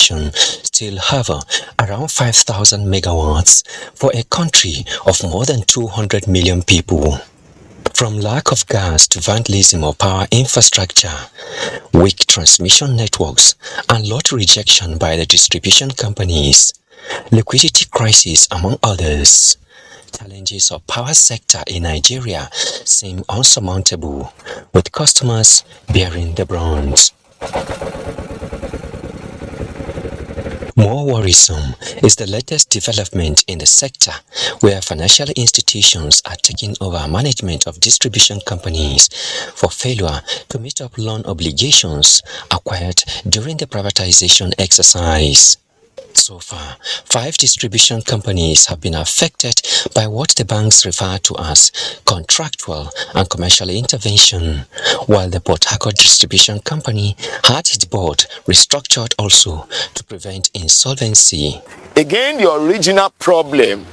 generation still hover around 5,000 megawatts for a country of more than 200 million people. From lack of gas to vandalism of power infrastructure, weak transmission networks, and lot rejection by the distribution companies, liquidity crisis among others, challenges of power sector in Nigeria seem unsurmountable, with customers bearing the brunt. More worrisome is the latest development in the sector, where financial institutions are taking over management of distribution companies for failure to meet up loan obligations acquired during the privatization exercise. So far, 5 distribution companies have been affected by what the banks refer to as contractual and commercial intervention, while the Port Harcourt Distribution Company had its board restructured also to prevent insolvency. Again, the original problem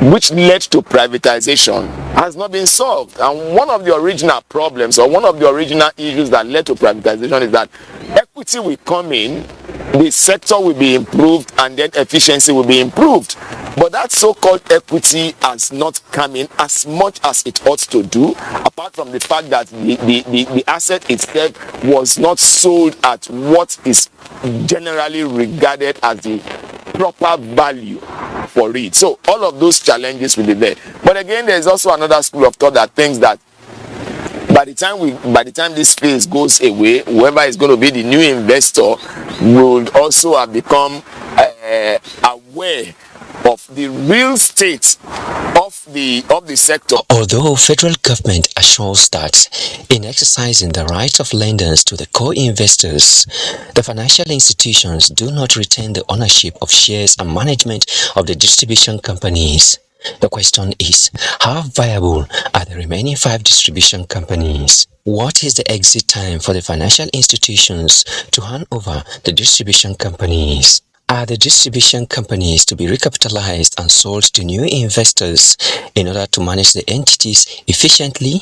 which led to privatization has not been solved. And one of the original problems, or one of the original issues that led to privatization, is that equity will come in, the sector will be improved, and then efficiency will be improved. But that so-called equity has not come in as much as it ought to do, apart from the fact that the asset itself was not sold at what is generally regarded as the proper value for it. So all of those challenges will be there. But again, there's also another school of thought that thinks that by the time this space goes away, whoever is going to be the new investor will also have become aware of the real state of the sector. Although federal government assures that in exercising the rights of lenders to the co-investors, the financial institutions do not retain the ownership of shares and management of the distribution companies. The question is, how viable are the remaining 5 distribution companies? What is the exit time for the financial institutions to hand over the distribution companies? Are the distribution companies to be recapitalized and sold to new investors in order to manage the entities efficiently?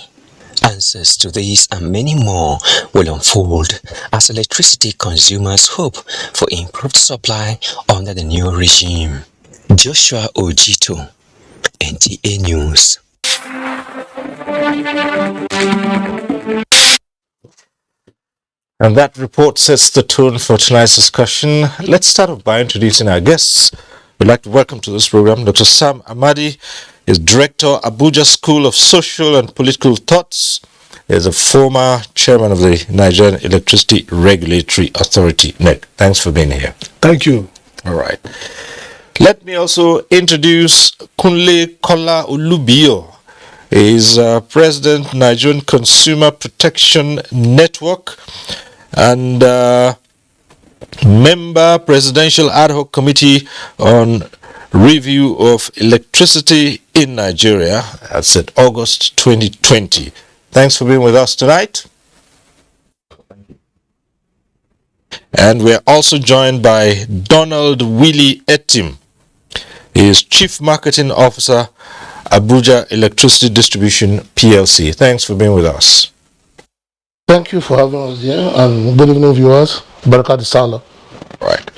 Answers to these and many more will unfold as electricity consumers hope for improved supply under the new regime. Joshua Ojito, NTA News. And that report sets the tone for tonight's discussion. Let's start off by introducing our guests. We'd like to welcome to this program Dr. Sam Amadi, is Director, Abuja School of Social and Political Thoughts. He is a former chairman of the Nigerian Electricity Regulatory Authority, NEC. Thanks for being here. Thank you. All right. Let me also introduce Kunle Kola Ulubio. He is President, Nigerian Consumer Protection Network, and member, Presidential Ad Hoc Committee on Review of Electricity in Nigeria. That's at August 2020. Thanks for being with us tonight. And we're also joined by Donald Willie Etim. He is Chief Marketing Officer, Abuja Electricity Distribution PLC. Thanks for being with us. Thank you for having us here, and good evening, viewers. Barakat Salah. Right.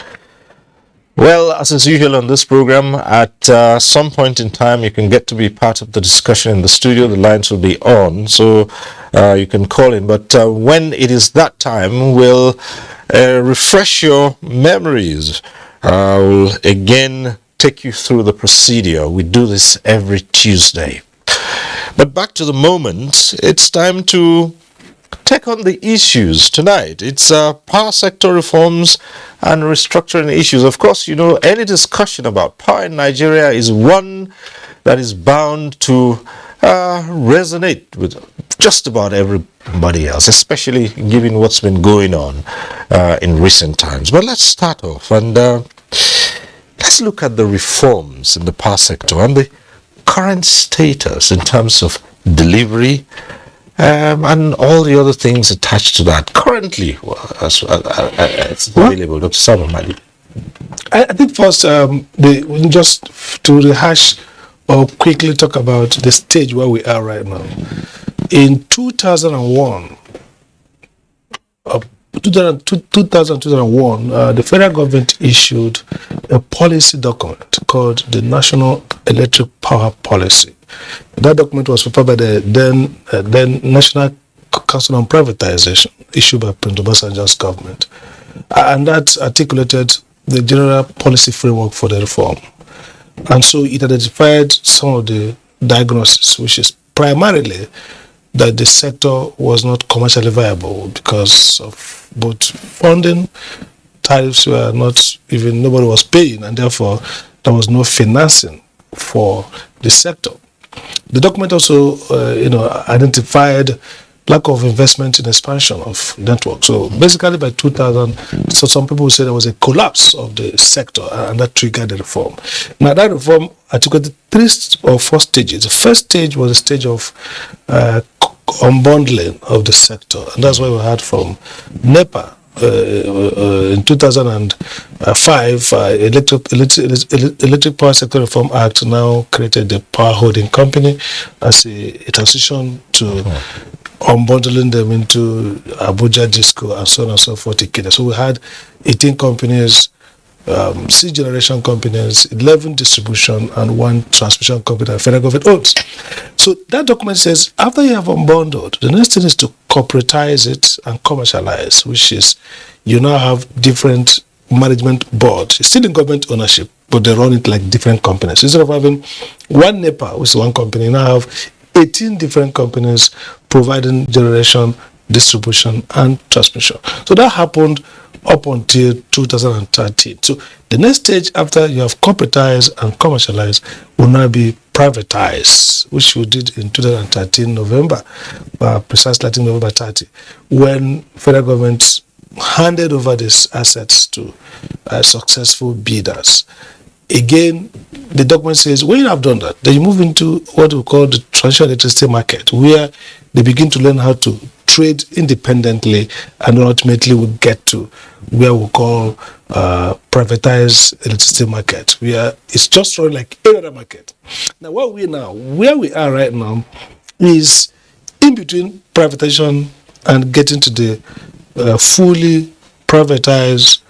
Well, as is usual on this program, at some point in time, you can get to be part of the discussion in the studio. The lines will be on, so you can call in. But when it is that time, we'll refresh your memories. We'll again take you through the procedure. We do this every Tuesday. But back to the moment, it's time to take on the issues tonight. It's power sector reforms and restructuring issues. Of course, you know, any discussion about power in Nigeria is one that is bound to resonate with just about everybody else, especially given what's been going on in recent times. But let's start off and let's look at the reforms in the power sector and the current status in terms of delivery and all the other things attached to that. Currently, it's available. Dr. Samamali. I think first, just to rehash or quickly talk about the stage where we are right now. In 2001, 2001, the federal government issued a policy document called the National Electric Power Policy. That document was prepared by the then National Council on Privatization, issued by President Obasanjo's government. And that articulated the general policy framework for the reform. And so it identified some of the diagnosis, which is primarily that the sector was not commercially viable because of both funding, tariffs were not even, nobody was paying, and therefore there was no financing for the sector. The document also, identified lack of investment in expansion of network. So basically by 2000, so some people would say there was a collapse of the sector and that triggered the reform. Now that reform articulated 3 or 4 stages. The first stage was a stage of unbundling of the sector, and that's why we had from NEPA in 2005, Electric Power Sector Reform Act now created the Power Holding Company as a transition to unbundling them into Abuja, Disco, and so on and so forth. So we had 18 companies, 6 generation companies, 11 distribution, and 1 transmission company that federal government owns. So that document says after you have unbundled, the next thing is to corporatize it and commercialize, which is you now have different management boards. It's still in government ownership, but they run it like different companies. Instead of having one NEPA, which is one company, you now have 18 different companies providing generation, distribution, and transmission. So that happened up until 2013. So the next stage after you have corporatized and commercialized will now be privatized, which we did in 2013 November, precisely I think November 30, when federal government handed over these assets to successful bidders. Again, the document says when you have done that, then you move into what we call the traditional electricity market, where they begin to learn how to trade independently, and ultimately we get to where we call privatized electricity market, where it's just run like any other market. Now, where we are right now is in between privatization and getting to the fully privatized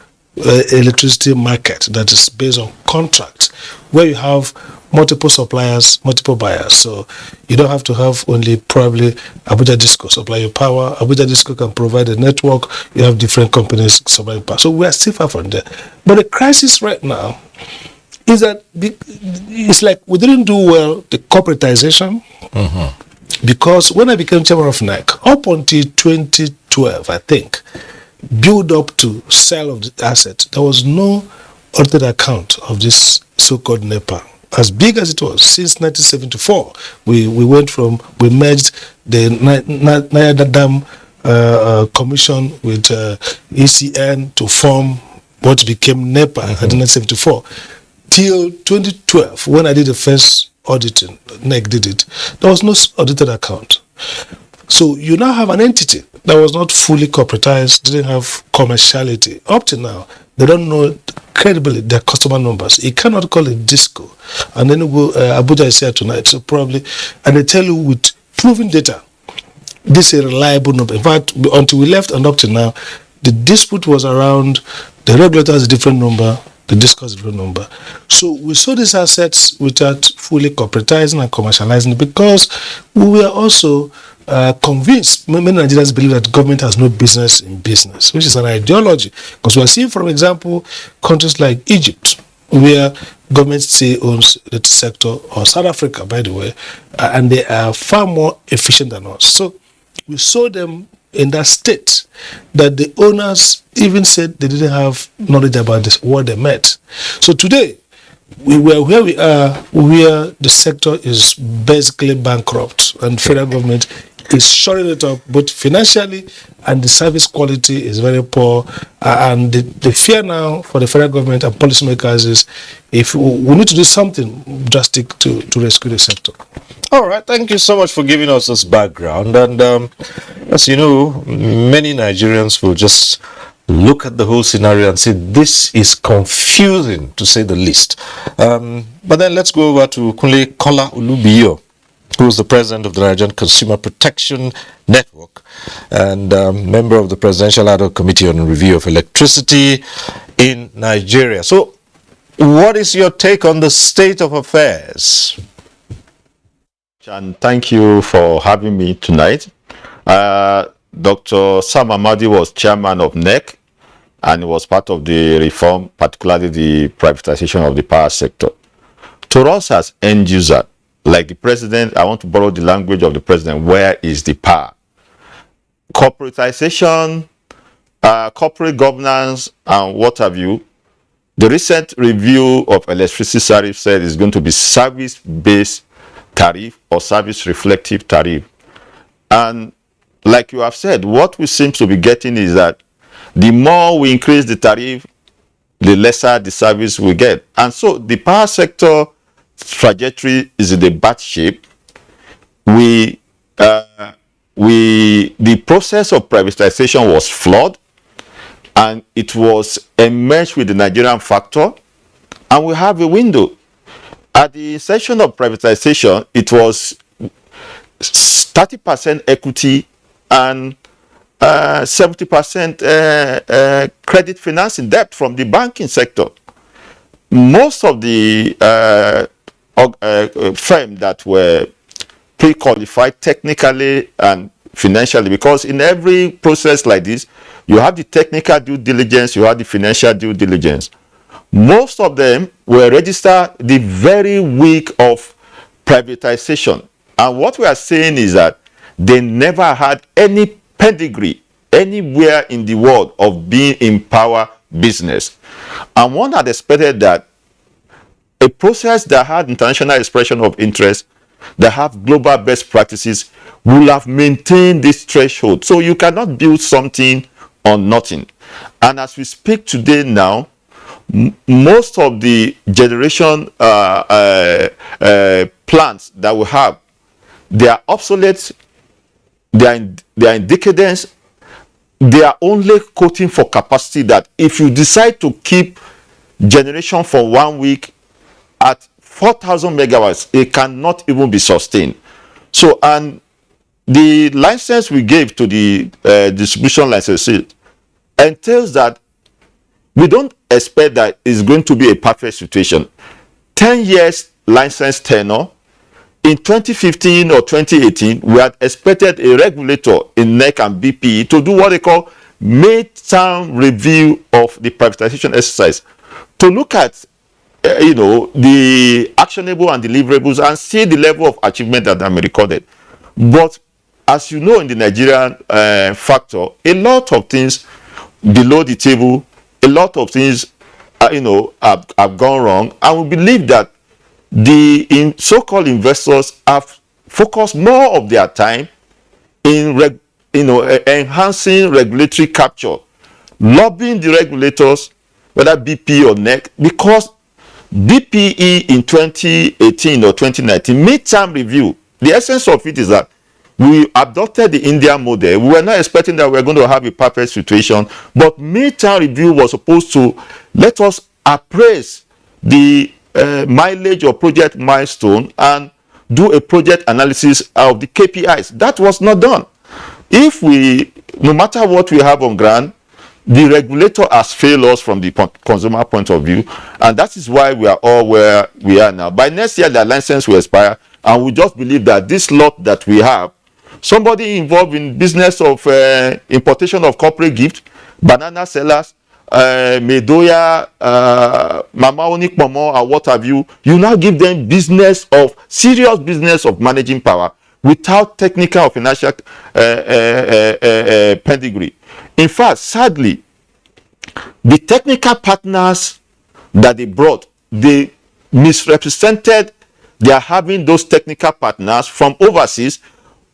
electricity market that is based on contract, where you have multiple suppliers, multiple buyers. So you don't have to have only probably Abuja Disco supply your power. Abuja Disco can provide a network. You have different companies supplying power. So we are still far from there. But the crisis right now is that it's like we didn't do well the corporatization, because when I became chairman of NEC, up until 2012, I think, build up to sale of the asset, there was no audited account of this so-called NEPA. As big as it was, since 1974, we merged the Nigerian Dam Commission with ECN to form what became NEPA in 1974. Till 2012, when I did the first auditing, NEC did it, there was no audited account. So you now have an entity that was not fully corporatized, didn't have commerciality. Up to now, they don't know credibly their customer numbers. You cannot call it Disco. And then Abuja is here tonight, so probably, and they tell you with proven data, this is a reliable number. In fact, until we left and up to now, the dispute was around the regulator has a different number, the Disco has a different number. So we sold these assets without fully corporatizing and commercializing it, because we were also convinced, many Nigerians believe that government has no business in business, which is an ideology. Because we are seeing, for example, countries like Egypt, where government still owns the sector, or South Africa, by the way, and they are far more efficient than us. So we saw them in that state that the owners even said they didn't have knowledge about this, what they met. So today, we were where we are, where the sector is basically bankrupt, and federal government is shoring it up both financially, and the service quality is very poor. And the fear now for the federal government and policymakers is if we need to do something drastic to rescue the sector. All right, thank you so much for giving us this background. And as you know, many Nigerians will just look at the whole scenario and say this is confusing, to say the least. But then let's go over to Kunle Kola Ulubiyo. who is the president of the Nigerian Consumer Protection Network and member of the Presidential Ad Hoc Committee on Review of Electricity in Nigeria. So, what is your take on the state of affairs? And thank you for having me tonight. Dr. Sam Amadi was chairman of NEC and was part of the reform, particularly the privatization of the power sector. To us as end user, like the president, I want to borrow the language of the president, where is the power? Corporatization, corporate governance, and what have you. The recent review of electricity tariff said it's going to be service-based tariff or service-reflective tariff. And like you have said, what we seem to be getting is that the more we increase the tariff, the lesser the service we get. And so the power sector trajectory is in a bad shape. The process of privatization was flawed, and it was enmeshed with the Nigerian factor, and we have a window. At the inception of privatization, it was 30% equity and 70% credit financing debt from the banking sector. Most of the firms that were pre-qualified technically and financially, because in every process like this, you have the technical due diligence, you have the financial due diligence. Most of them were registered the very week of privatization. And what we are saying is that they never had any pedigree anywhere in the world of being in power business. And one had expected that a process that had international expression of interest, that have global best practices, will have maintained this threshold. So you cannot build something on nothing. And as we speak today now, most of the generation plants that we have, they are obsolete, they are in decadence, they are only quoting for capacity that if you decide to keep generation for 1 week at 4,000 megawatts, it cannot even be sustained. So, and the license we gave to the distribution licensee entails that we don't expect that it's going to be a perfect situation. 10 years license tenure. In 2015 or 2018, we had expected a regulator in NEC and BPE to do what they call mid-term review of the privatization exercise, to look at the actionable and deliverables and see the level of achievement that have been recorded. But as you know, in the Nigerian factor, a lot of things below the table, a lot of things have gone wrong, and we believe that the so-called investors have focused more of their time in enhancing regulatory capture, lobbying the regulators, whether BP or NEC, because BPE in 2018 or 2019 mid-term review, the essence of it is that we adopted the India model. We were not expecting that we were going to have a perfect situation, but mid-term review was supposed to let us appraise the mileage or project milestone and do a project analysis of the KPIs. That was not done. If we, no matter what we have on ground, the regulator has failed us from the consumer point of view, and that is why we are all where we are now. By next year, the license will expire, and we just believe that this lot that we have, somebody involved in business of importation of corporate gift, banana sellers, Medoya, Mama Onikpomo, or what have you, you now give them serious business of managing power without technical or financial pedigree. In fact, sadly, the technical partners that they brought, they misrepresented. They are having those technical partners from overseas,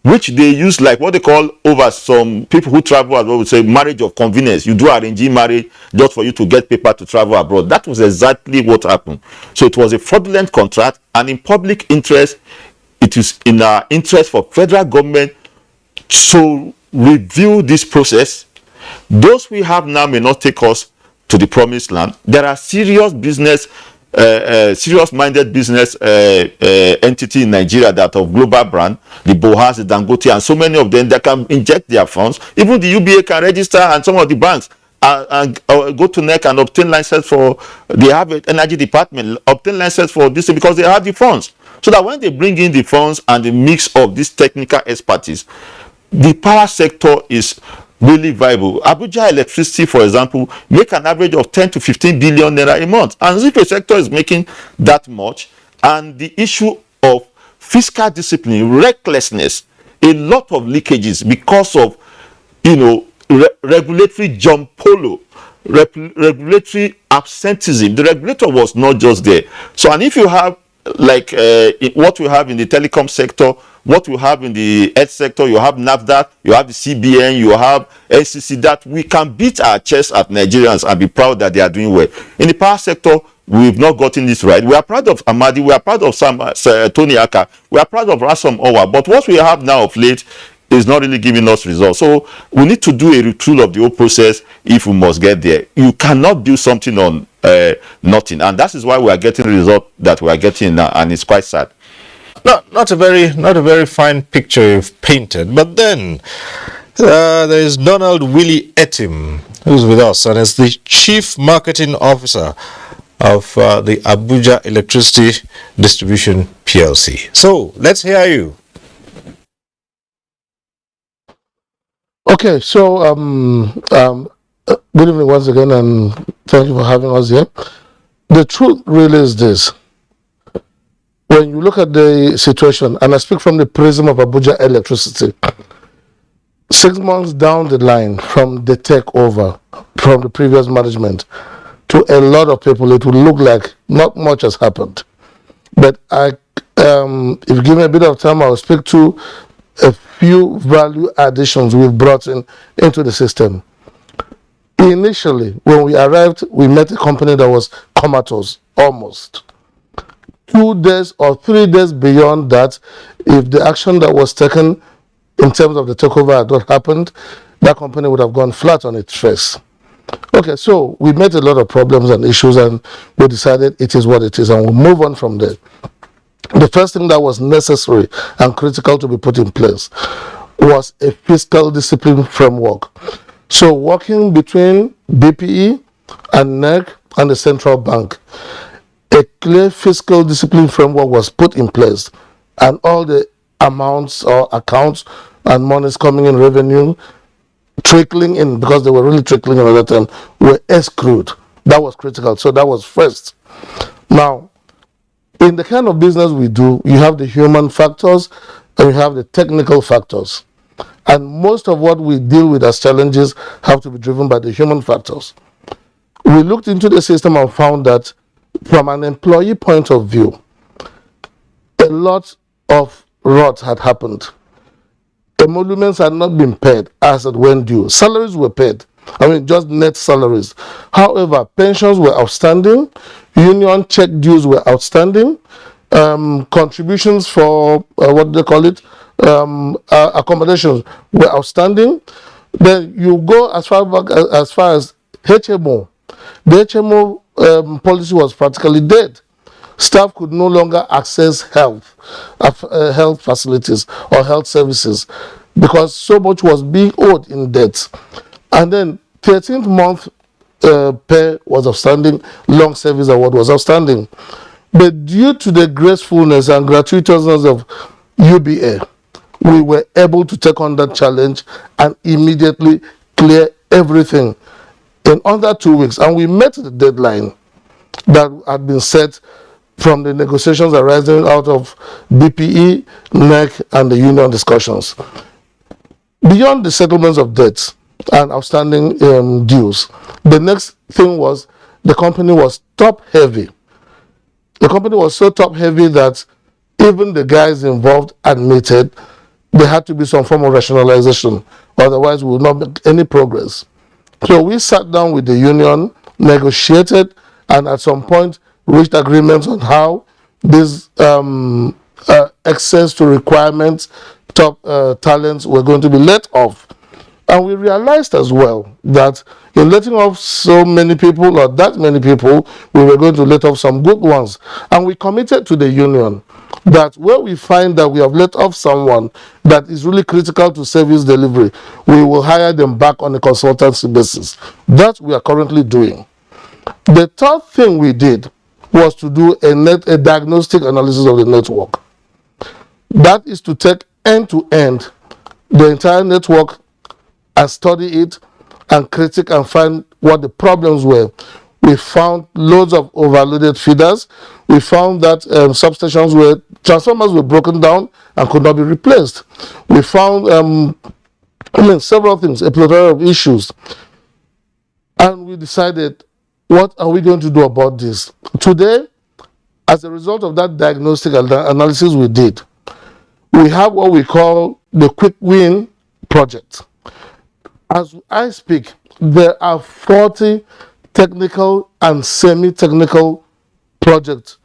which they use like what they call over some people who travel abroad would say marriage of convenience. You do arranging marriage just for you to get paper to travel abroad. That was exactly what happened. So it was a fraudulent contract, and in public interest, it is in our interest for federal government to review this process. Those we have now may not take us to the promised land. There are serious business serious-minded business entity in Nigeria that of global brand, the Bohas, the Dangote, and so many of them that can inject their funds. Even the UBA can register, and some of the banks and go to NEC and obtain license for. They have an energy department, obtain license for this because they have the funds. So that when they bring in the funds and the mix of this technical expertise, the power sector is really viable. Abuja electricity, for example, make an average of 10 to 15 billion naira a month. And if a sector is making that much, and the issue of fiscal discipline, recklessness, a lot of leakages because of, regulatory jump polo, regulatory absenteeism. The regulator was not just there. So, and if you have like what we have in the telecom sector, what we have in the health sector, you have NAFDAC, you have the CBN, you have NCC, that we can beat our chest at Nigerians and be proud that they are doing well. In the power sector, we've not gotten this right. We are proud of Amadi, we are proud of Tony Aka, we are proud of Rasom Owa, but what we have now of late is not really giving us results. So we need to do a retool of the whole process if we must get there. You cannot build something on nothing, and that is why we are getting the result that we are getting now, and it's quite sad. Not a very fine picture you've painted. But then there is Donald Willie Etim, who's with us, and is the Chief Marketing Officer of the Abuja Electricity Distribution PLC. So let's hear you. Okay, so good evening once again, and thank you for having us here. The truth really is this. When you look at the situation, and I speak from the prism of Abuja Electricity, 6 months down the line from the takeover from the previous management, to a lot of people, it will look like not much has happened. But if you give me a bit of time, I'll speak to a few value additions we've brought into the system. Initially, when we arrived, we met a company that was comatose, almost. 2 days or 3 days beyond that, if the action that was taken in terms of the takeover had not happened, that company would have gone flat on its face. Okay, so we met a lot of problems and issues, and we decided it is what it is, and we'll move on from there. The first thing that was necessary and critical to be put in place was a fiscal discipline framework. So working between BPE and NEC and the central bank, a clear fiscal discipline framework was put in place, and all the amounts or accounts and monies coming in revenue, trickling in, because they were really trickling in at that time, were escrowed. That was critical. So that was first. Now, in the kind of business we do, you have the human factors and you have the technical factors. And most of what we deal with as challenges have to be driven by the human factors. We looked into the system and found that from an employee point of view, a lot of rot had happened. Emoluments had not been paid as it went due. Salaries were paid. Just net salaries. However, pensions were outstanding. Union check dues were outstanding. Contributions for, what do they call it? Accommodations were outstanding. Then you go as far back as HMO. The HMO policy was practically dead. Staff could no longer access health facilities or health services because so much was being owed in debt. And then 13th month pay was outstanding, long service award was outstanding. But due to the gracefulness and gratuitousness of UBA, we were able to take on that challenge and immediately clear everything in under 2 weeks. And we met the deadline that had been set from the negotiations arising out of BPE, NEC, and the union discussions. Beyond the settlements of debts and outstanding dues, the next thing was the company was top heavy. The company was so top heavy that even the guys involved admitted there had to be some form of rationalization, otherwise we would not make any progress. So we sat down with the union, negotiated, and at some point reached agreements on how these access to requirements, top talents were going to be let off. And we realized as well that in letting off so many people, or that many people, we were going to let off some good ones. And we committed to the union that where we find that we have let off someone that is really critical to service delivery, we will hire them back on a consultancy basis. That we are currently doing. The third thing we did was to do a diagnostic analysis of the network. That is to take end to end the entire network and study it and critique and find what the problems were. We found loads of overloaded feeders. We found that transformers were broken down and could not be replaced. We found several things, a plethora of issues. And we decided, what are we going to do about this? Today, as a result of that diagnostic analysis we did, we have what we call the Quick Win project. As I speak, there are 40 technical and semi-technical projects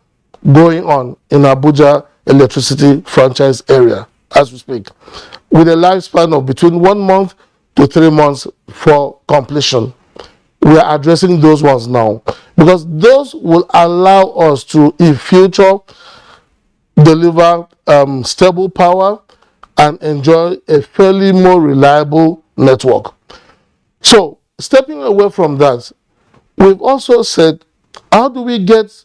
going on in Abuja electricity franchise area as we speak, with a lifespan of between 1 month to 3 months for completion. We are addressing those ones now because those will allow us to, in future, deliver stable power and enjoy a fairly more reliable network. So, stepping away from that, we've also said, how do we get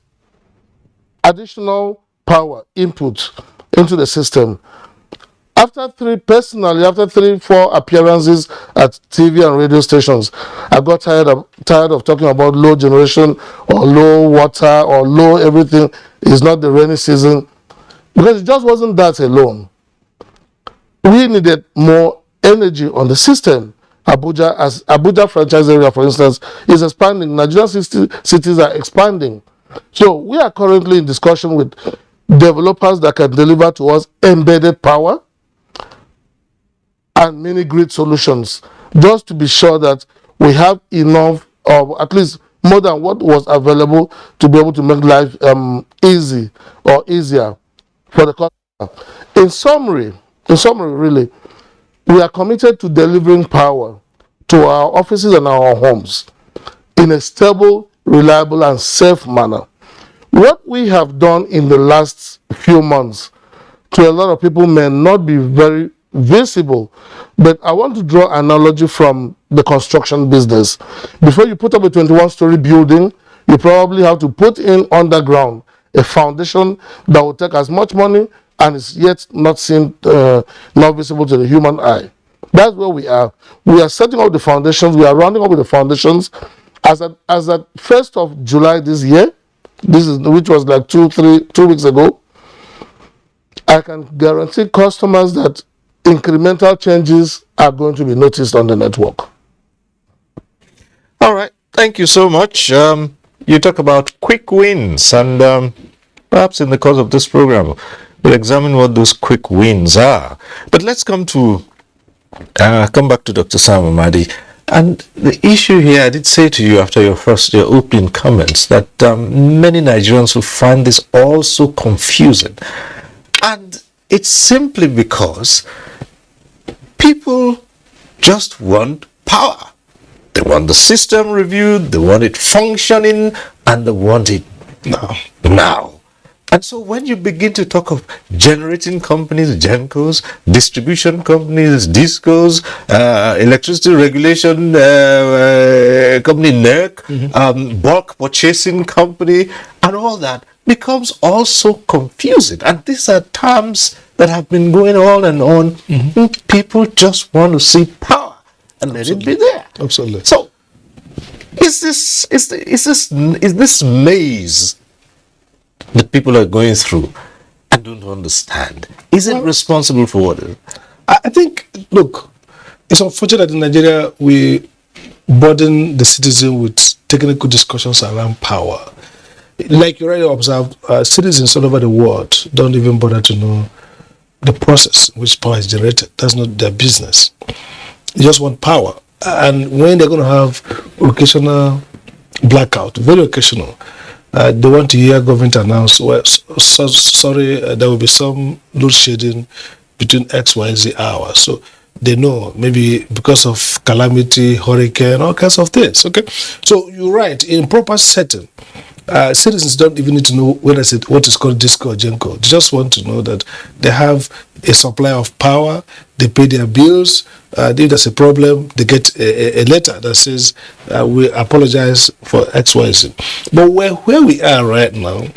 additional power input into the system? After 3-4 appearances at TV and radio stations, I got tired of talking about low generation or low water or low everything. It's not the rainy season. Because it just wasn't that alone. We needed more energy on the system. Abuja franchise area, for instance, is expanding. Nigerian cities are expanding. So we are currently in discussion with developers that can deliver to us embedded power and mini grid solutions, just to be sure that we have enough, or at least more than what was available, to be able to make life easy or easier for the customer. In summary, really, we are committed to delivering power to our offices and our homes in a stable, reliable, and safe manner. What we have done in the last few months, to a lot of people, may not be very visible, but I want to draw an analogy from the construction business. Before you put up a 21-story building, you probably have to put in underground a foundation that will take as much money and is yet not seen, not visible to the human eye. That's where we are. We are setting up the foundations. We are rounding up with the foundations. As at 1st of July this year, which was like 2 weeks ago, I can guarantee customers that incremental changes are going to be noticed on the network. All right. Thank you so much. You talk about quick wins, and perhaps in the course of this program, we'll examine what those quick wins are. But let's come back to Dr. Sam Amadi. And the issue here, I did say to you after your opening comments that many Nigerians will find this all so confusing. And it's simply because people just want power. They want the system reviewed, they want it functioning, and they want it now. And so when you begin to talk of generating companies, GenCos, distribution companies, DISCOs, electricity regulation company, NERC, bulk purchasing company, and all that becomes also confusing. And these are terms that have been going on and on. People just want to see power and let it be there. Absolutely. So, is this maze that people are going through and don't understand? Is it responsible for what? I think, look, it's unfortunate that in Nigeria we burden the citizen with technical discussions around power. Like you already observed, citizens all over the world don't even bother to know the process in which power is generated. That's not their business. They just want power. And when they're going to have occasional blackout, very occasional, they want to hear government announce, well, sorry, there will be some load shedding between X, Y, Z hours. So they know, maybe because of calamity, hurricane, all kinds of things. Okay, so you're right. In proper setting, citizens don't even need to know what is called disco or genco. They just want to know that they have a supply of power. They pay their bills. If there's a problem, they get a letter that says, "We apologize for X, Y, Z." But where we are right now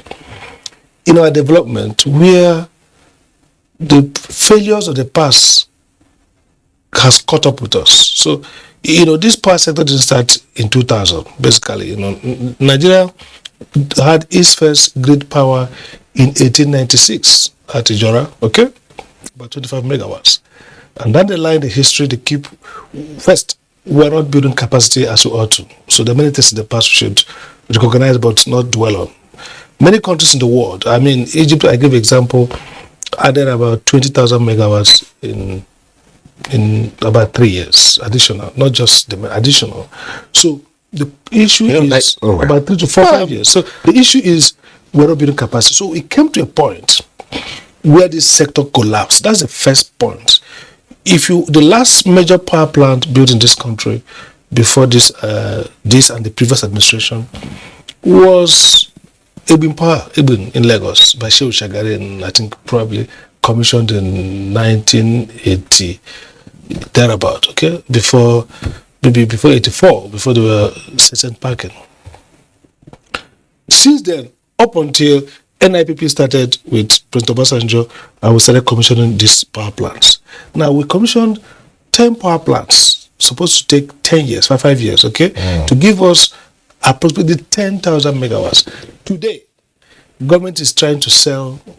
in our development, where the failures of the past has caught up with us. So, this power sector didn't start in 2000. Basically, Nigeria had its first grid power in 1896 at Ijora, okay, about 25 megawatts. And down the line, the history, they keep, first, we're not building capacity as we ought to. So there are many things in the past we should recognize but not dwell on. Many countries in the world, I mean, Egypt, I give example, added about 20,000 megawatts in about 3 years, additional, not just the additional. So the issue is about 3 to 4, 5 years. So the issue is we're not building capacity. So it came to a point where this sector collapsed. That's the first point. The last major power plant built in this country before this and the previous administration was Ibn in Lagos by Shehu Shagari, and I think probably commissioned in 1980, thereabout, okay? Before 84, before they were certain parking. Since then, up until NIPP started with President Obasanjo, and we started commissioning these power plants. Now, we commissioned 10 power plants, supposed to take 10 years, 5 years, okay? To give us approximately 10,000 megawatts. Today, government is trying to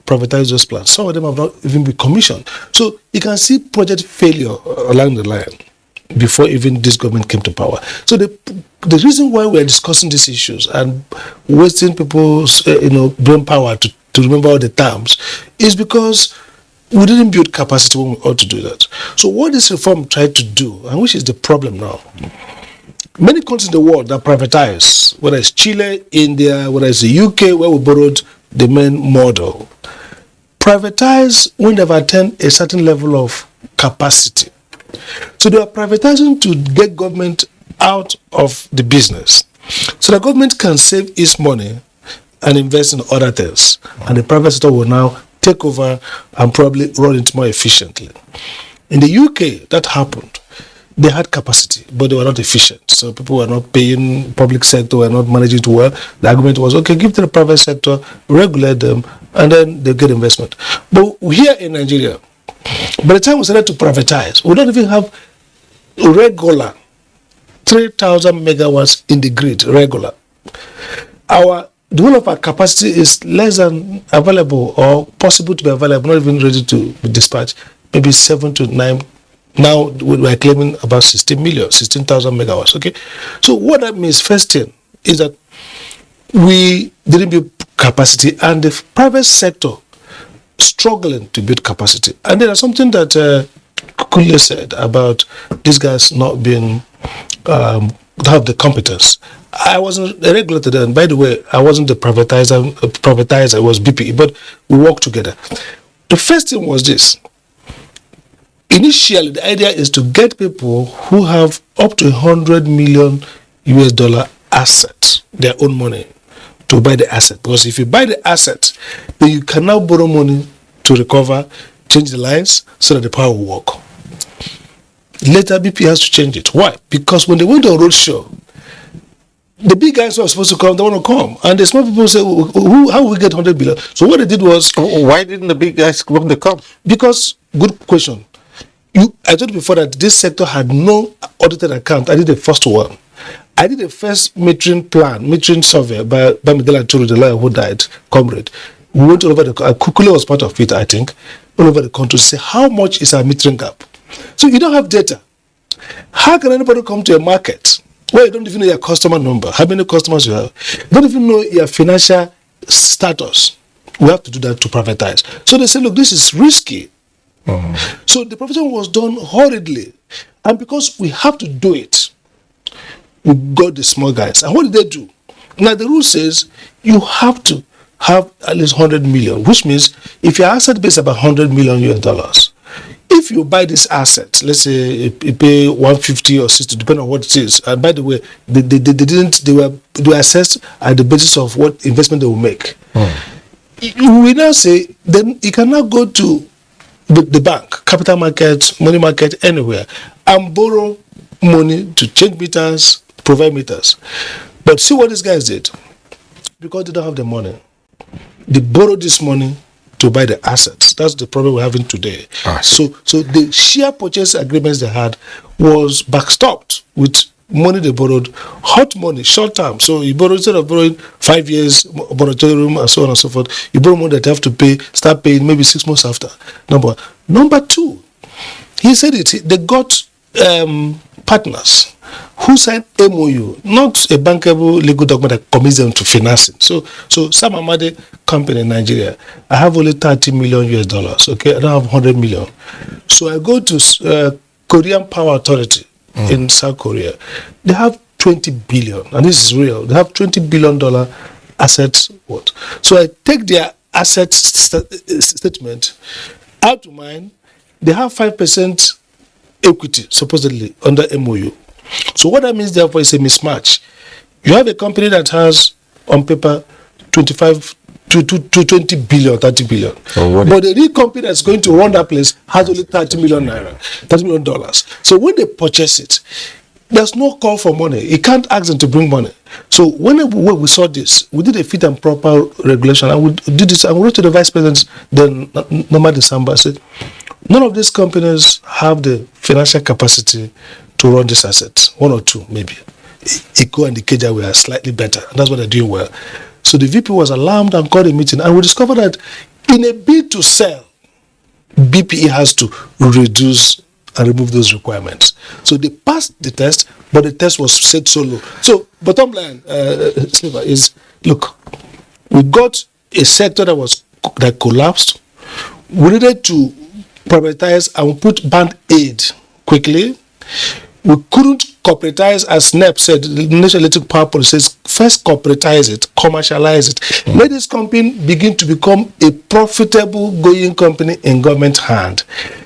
privatize those plants. Some of them have not even been commissioned. So you can see project failure along the line before even this government came to power. So the reason why we're discussing these issues and wasting people's brain power to remember all the terms is because we didn't build capacity when we ought to do that. So what this reform tried to do, and which is the problem now, many countries in the world that privatize, whether it's Chile, India, whether it's the UK, where we borrowed the main model, privatize when they've attained a certain level of capacity. So they are privatizing to get government out of the business, so the government can save its money and invest in other things, and the private sector will now take over and probably run it more efficiently. In the UK, that happened. They had capacity, but they were not efficient. So people were not paying, public sector were not managing it well. The argument was, okay, give to the private sector, regulate them, and then they get investment. But here in Nigeria, by the time we started to privatize, we don't even have regular 3,000 megawatts in the grid, regular. The whole of our capacity is less than available or possible to be available, not even ready to be dispatched, maybe 7 to 9. Now we are claiming about 16,000 megawatts, okay? So what that means, first thing, is that we didn't build capacity and the private sector struggling to build capacity. And then there's something that Kule said about these guys not being, have the competence. I wasn't a regulator then. By the way, I wasn't the privatizer, it was BPE, but we worked together. The first thing was this. Initially, the idea is to get people who have up to 100 million US dollar assets, their own money, to buy the asset. Because if you buy the asset, then you can now borrow money to recover, change the lines so that the power will work. Later, BP has to change it. Why? Because when they went on roadshow, the big guys who are supposed to come, they want to come. And the small people say, how will we get 100 billion? So what they did was... Why didn't the big guys want to come? Because, good question. I told you before that this sector had no audited account. I did the first one. I did the first metering survey by Miguel Aturu, the lawyer who died, comrade. We went all over Kukule was part of it, I think, all over the country to say how much is our metering gap. So you don't have data. How can anybody come to a market where you don't even know your customer number, how many customers you have, you don't even know your financial status? We have to do that to privatize. So they say, look, this is risky. So the provision was done hurriedly, and because we have to do it, we got the small guys. And what did they do? Now the rule says you have to have at least 100 million, which means if your asset base is about 100 million US dollars, if if you buy this asset, let's say you pay 150 or 60, depending on what it is. And by the way, they were assessed at the basis of what investment they will make. We now say then you can now go to the bank, capital market, money market, anywhere, and borrow money to change meters, provide meters. But see what these guys did, because they don't have the money. They borrowed this money to buy the assets. That's the problem we're having today. So the share purchase agreements they had was backstopped with money they borrowed, hot money, short term. So you borrow, instead of borrowing 5 years moratorium and so on and so forth, you borrow money that you have to start paying maybe 6 months after. Number two, he said they got partners who signed MOU, not a bankable legal document that commits them to financing. So Sam Amade company in Nigeria, I have only $30 million US. Okay, I don't have 100 million. So I go to Korean Power Authority in South Korea. They have 20 billion, and this is real. They have $20 billion assets. What? So I take their asset statement out to mine. They have 5% equity supposedly under MOU. So what that means, therefore, is a mismatch. You have a company that has on paper 25 to 20 billion, 30 billion. But the real company that's going to run that place has only 30 million naira, $30 million. So when they purchase it, there's no call for money. You can't ask them to bring money. So when we saw this, we did a fit and proper regulation, and we did this, and we wrote to the vice president then, November, December, said, none of these companies have the financial capacity to run this asset. One or two, maybe. ICO and the KJ were slightly better, and that's what they're doing well. So the VP was alarmed and called a meeting, and we discovered that in a bid to sell, BPE has to reduce and remove those requirements. So they passed the test, but the test was set so low. So bottom line, Silver, is, look, we got a sector that collapsed. We needed to privatize and put band aid quickly. We couldn't corporatize, as NEP said, the National Electric Power Policy says, first corporatize it, commercialize it. Let this company begin to become a profitable going company in government hand.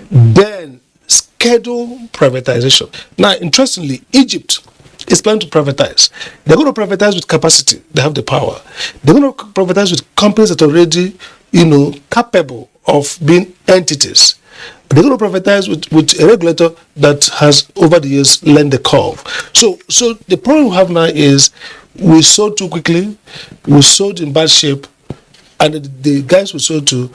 Then schedule privatization. Now, interestingly, Egypt is planning to privatize. They're going to privatize with capacity. They have the power. They're going to privatize with companies that are already, capable of being entities. They're going to privatize with a regulator that has, over the years, learned the curve. So the problem we have now is we sold too quickly, we sold in bad shape, and the guys we sold to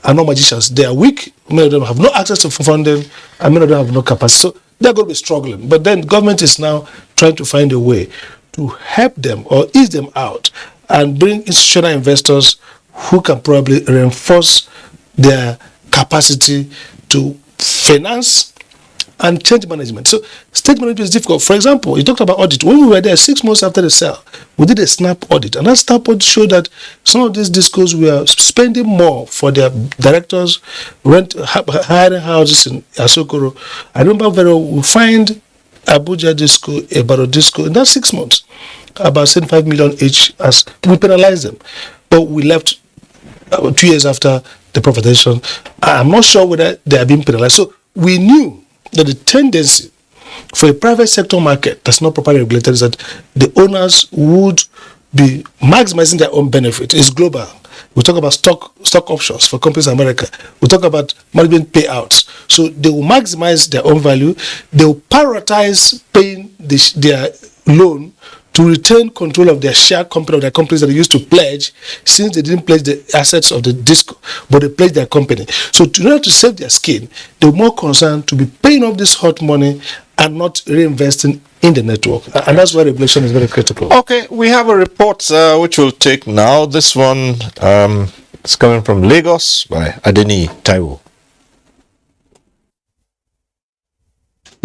are not magicians. They are weak. Many of them have no access to funding, and many of them have no capacity. So they're going to be struggling. But then government is now trying to find a way to help them or ease them out and bring institutional investors who can probably reinforce their capacity to finance and change management. So state management is difficult. For example, you talked about audit. When we were there 6 months after the sale, we did a snap audit, and that snap audit showed that some of these discos were spending more for their directors, hiring houses in Asokoro. I remember very well, we find Abuja disco, Ebaro disco, in that 6 months, about 75 million each, as we penalized them. But we left 2 years after the privatization. I'm not sure whether they are being penalized. So we knew that the tendency for a private sector market that's not properly regulated is that the owners would be maximizing their own benefit. It's global. We talk about stock options for companies in America. We talk about management payouts. So they will maximize their own value. They will prioritize paying their loan to retain control of their share company, of their companies that they used to pledge, since they didn't pledge the assets of the disco, but they pledged their company. So in order to save their skin, they're more concerned to be paying off this hot money and not reinvesting in the network. And that's why regulation is very critical. Okay, we have a report which we'll take now. This one is coming from Lagos by Adeni Taiwo.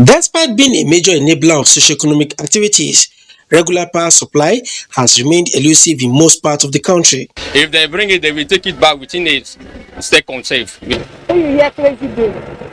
Despite being a major enabler of socio-economic activities, regular power supply has remained elusive in most parts of the country. If they bring it, they will take it back within a second safe. When you hear crazy bill,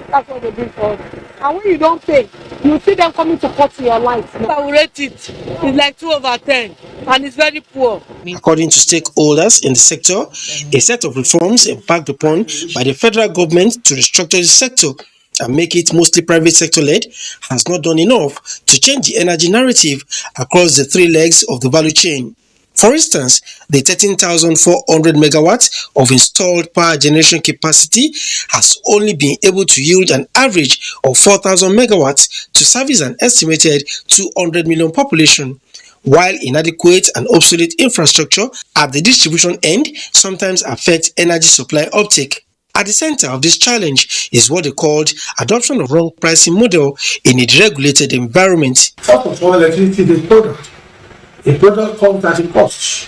that's what they do for us. And when you don't pay, you see them coming to cut your lights. I will rate it. It's like 2/10, and it's very poor. According to stakeholders in the sector, a set of reforms embarked upon by the federal government to restructure the sector and make it mostly private sector-led has not done enough to change the energy narrative across the three legs of the value chain. For instance, the 13,400 megawatts of installed power generation capacity has only been able to yield an average of 4,000 megawatts to service an estimated 200 million population, while inadequate and obsolete infrastructure at the distribution end sometimes affect energy supply uptake. At the center of this challenge is what they called adoption of wrong pricing model in a deregulated environment. First of all, electricity is a product. A product comes at a cost.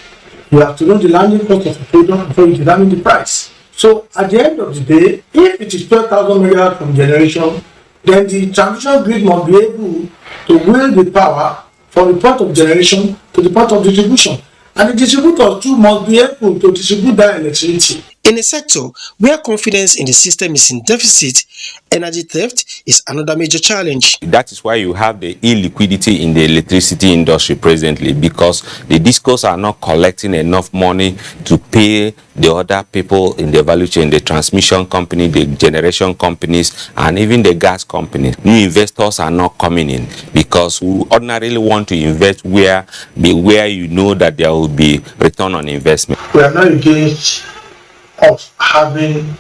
You have to know the landing cost of a product before you determine the price. So at the end of the day, if it is 12,000 megawatts from generation, then the transmission grid must be able to wheel the power from the point of generation to the point of distribution. And the distributors too must be able to distribute that electricity. In a sector where confidence in the system is in deficit, energy theft is another major challenge. That is why you have the illiquidity in the electricity industry presently, because the discos are not collecting enough money to pay the other people in the value chain, the transmission company, the generation companies, and even the gas companies. New investors are not coming in because we ordinarily want to invest where you know that there will be return on investment. We are not engaged of having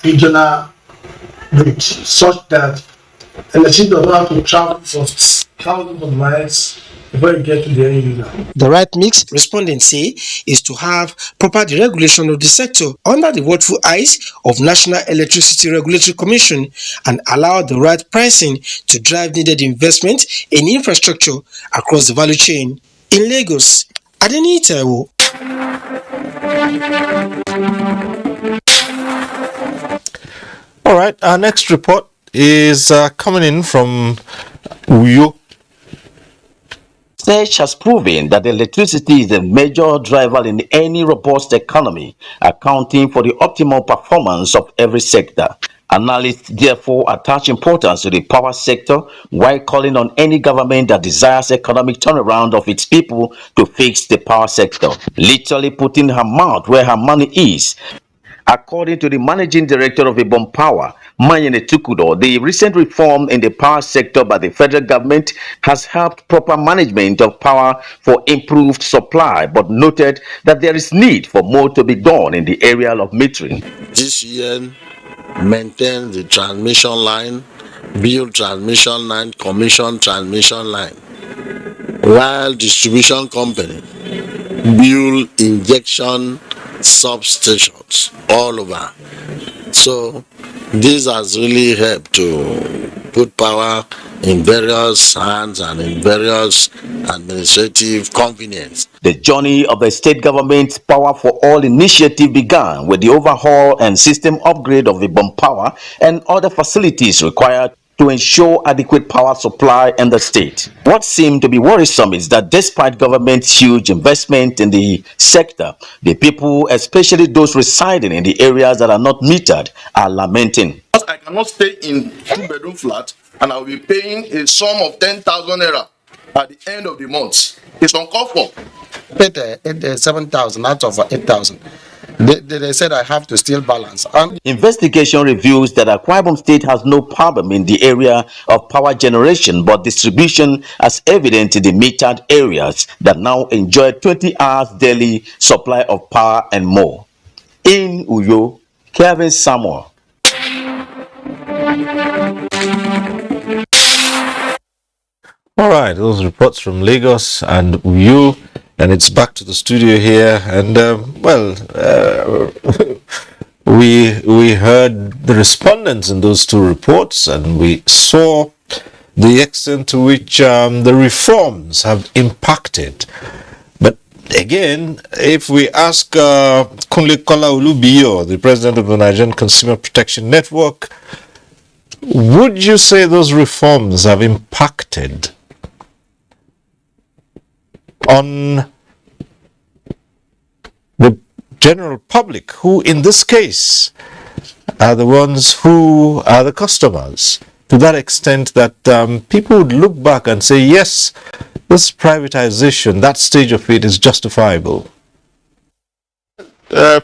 regional grids such that electricity does not have to travel for thousands of miles before you get to the end user. The right mix, respondents say, is to have proper deregulation of the sector under the watchful eyes of National Electricity Regulatory Commission and allow the right pricing to drive needed investment in infrastructure across the value chain. In Lagos, Adeni Taiwo. All right, our next report is coming in from Uyo. Research has proven that electricity is a major driver in any robust economy, accounting for the optimal performance of every sector. Analysts therefore attach importance to the power sector while calling on any government that desires economic turnaround of its people to fix the power sector, literally putting her mouth where her money is. According to the managing director of Ibom Power, Manyene Tukudo, the recent reform in the power sector by the federal government has helped proper management of power for improved supply, but noted that there is need for more to be done in the area of metering. GCN maintain the transmission line, build transmission line, commission transmission line, while distribution company build injection substations all over. So this has really helped to put power in various hands and in various administrative convenience. The journey of the state government's Power for All initiative began with the overhaul and system upgrade of the Ibom Power and other facilities required to ensure adequate power supply in the state. What seemed to be worrisome is that despite government's huge investment in the sector, the people, especially those residing in the areas that are not metered, are lamenting. I cannot stay in two-bedroom flat and I will be paying a sum of 10,000 naira at the end of the month. It's uncalled for. Paid 7,000 out of 8,000. They said I have to still balance. Investigation reveals that Akwa Ibom State has no problem in the area of power generation, but distribution as evident in the metered areas that now enjoy 20 hours daily supply of power and more. In Uyo, Kevin Samuel. All right, those reports from Lagos and Uyo, and it's back to the studio here. And we heard the respondents in those two reports, and we saw the extent to which the reforms have impacted. But again, if we ask Kunle Kola Olubiyo, the president of the Nigerian Consumer Protection Network, would you say those reforms have impacted on the general public, who in this case are the ones who are the customers, to that extent that people would look back and say, yes, this privatization, that stage of it is justifiable?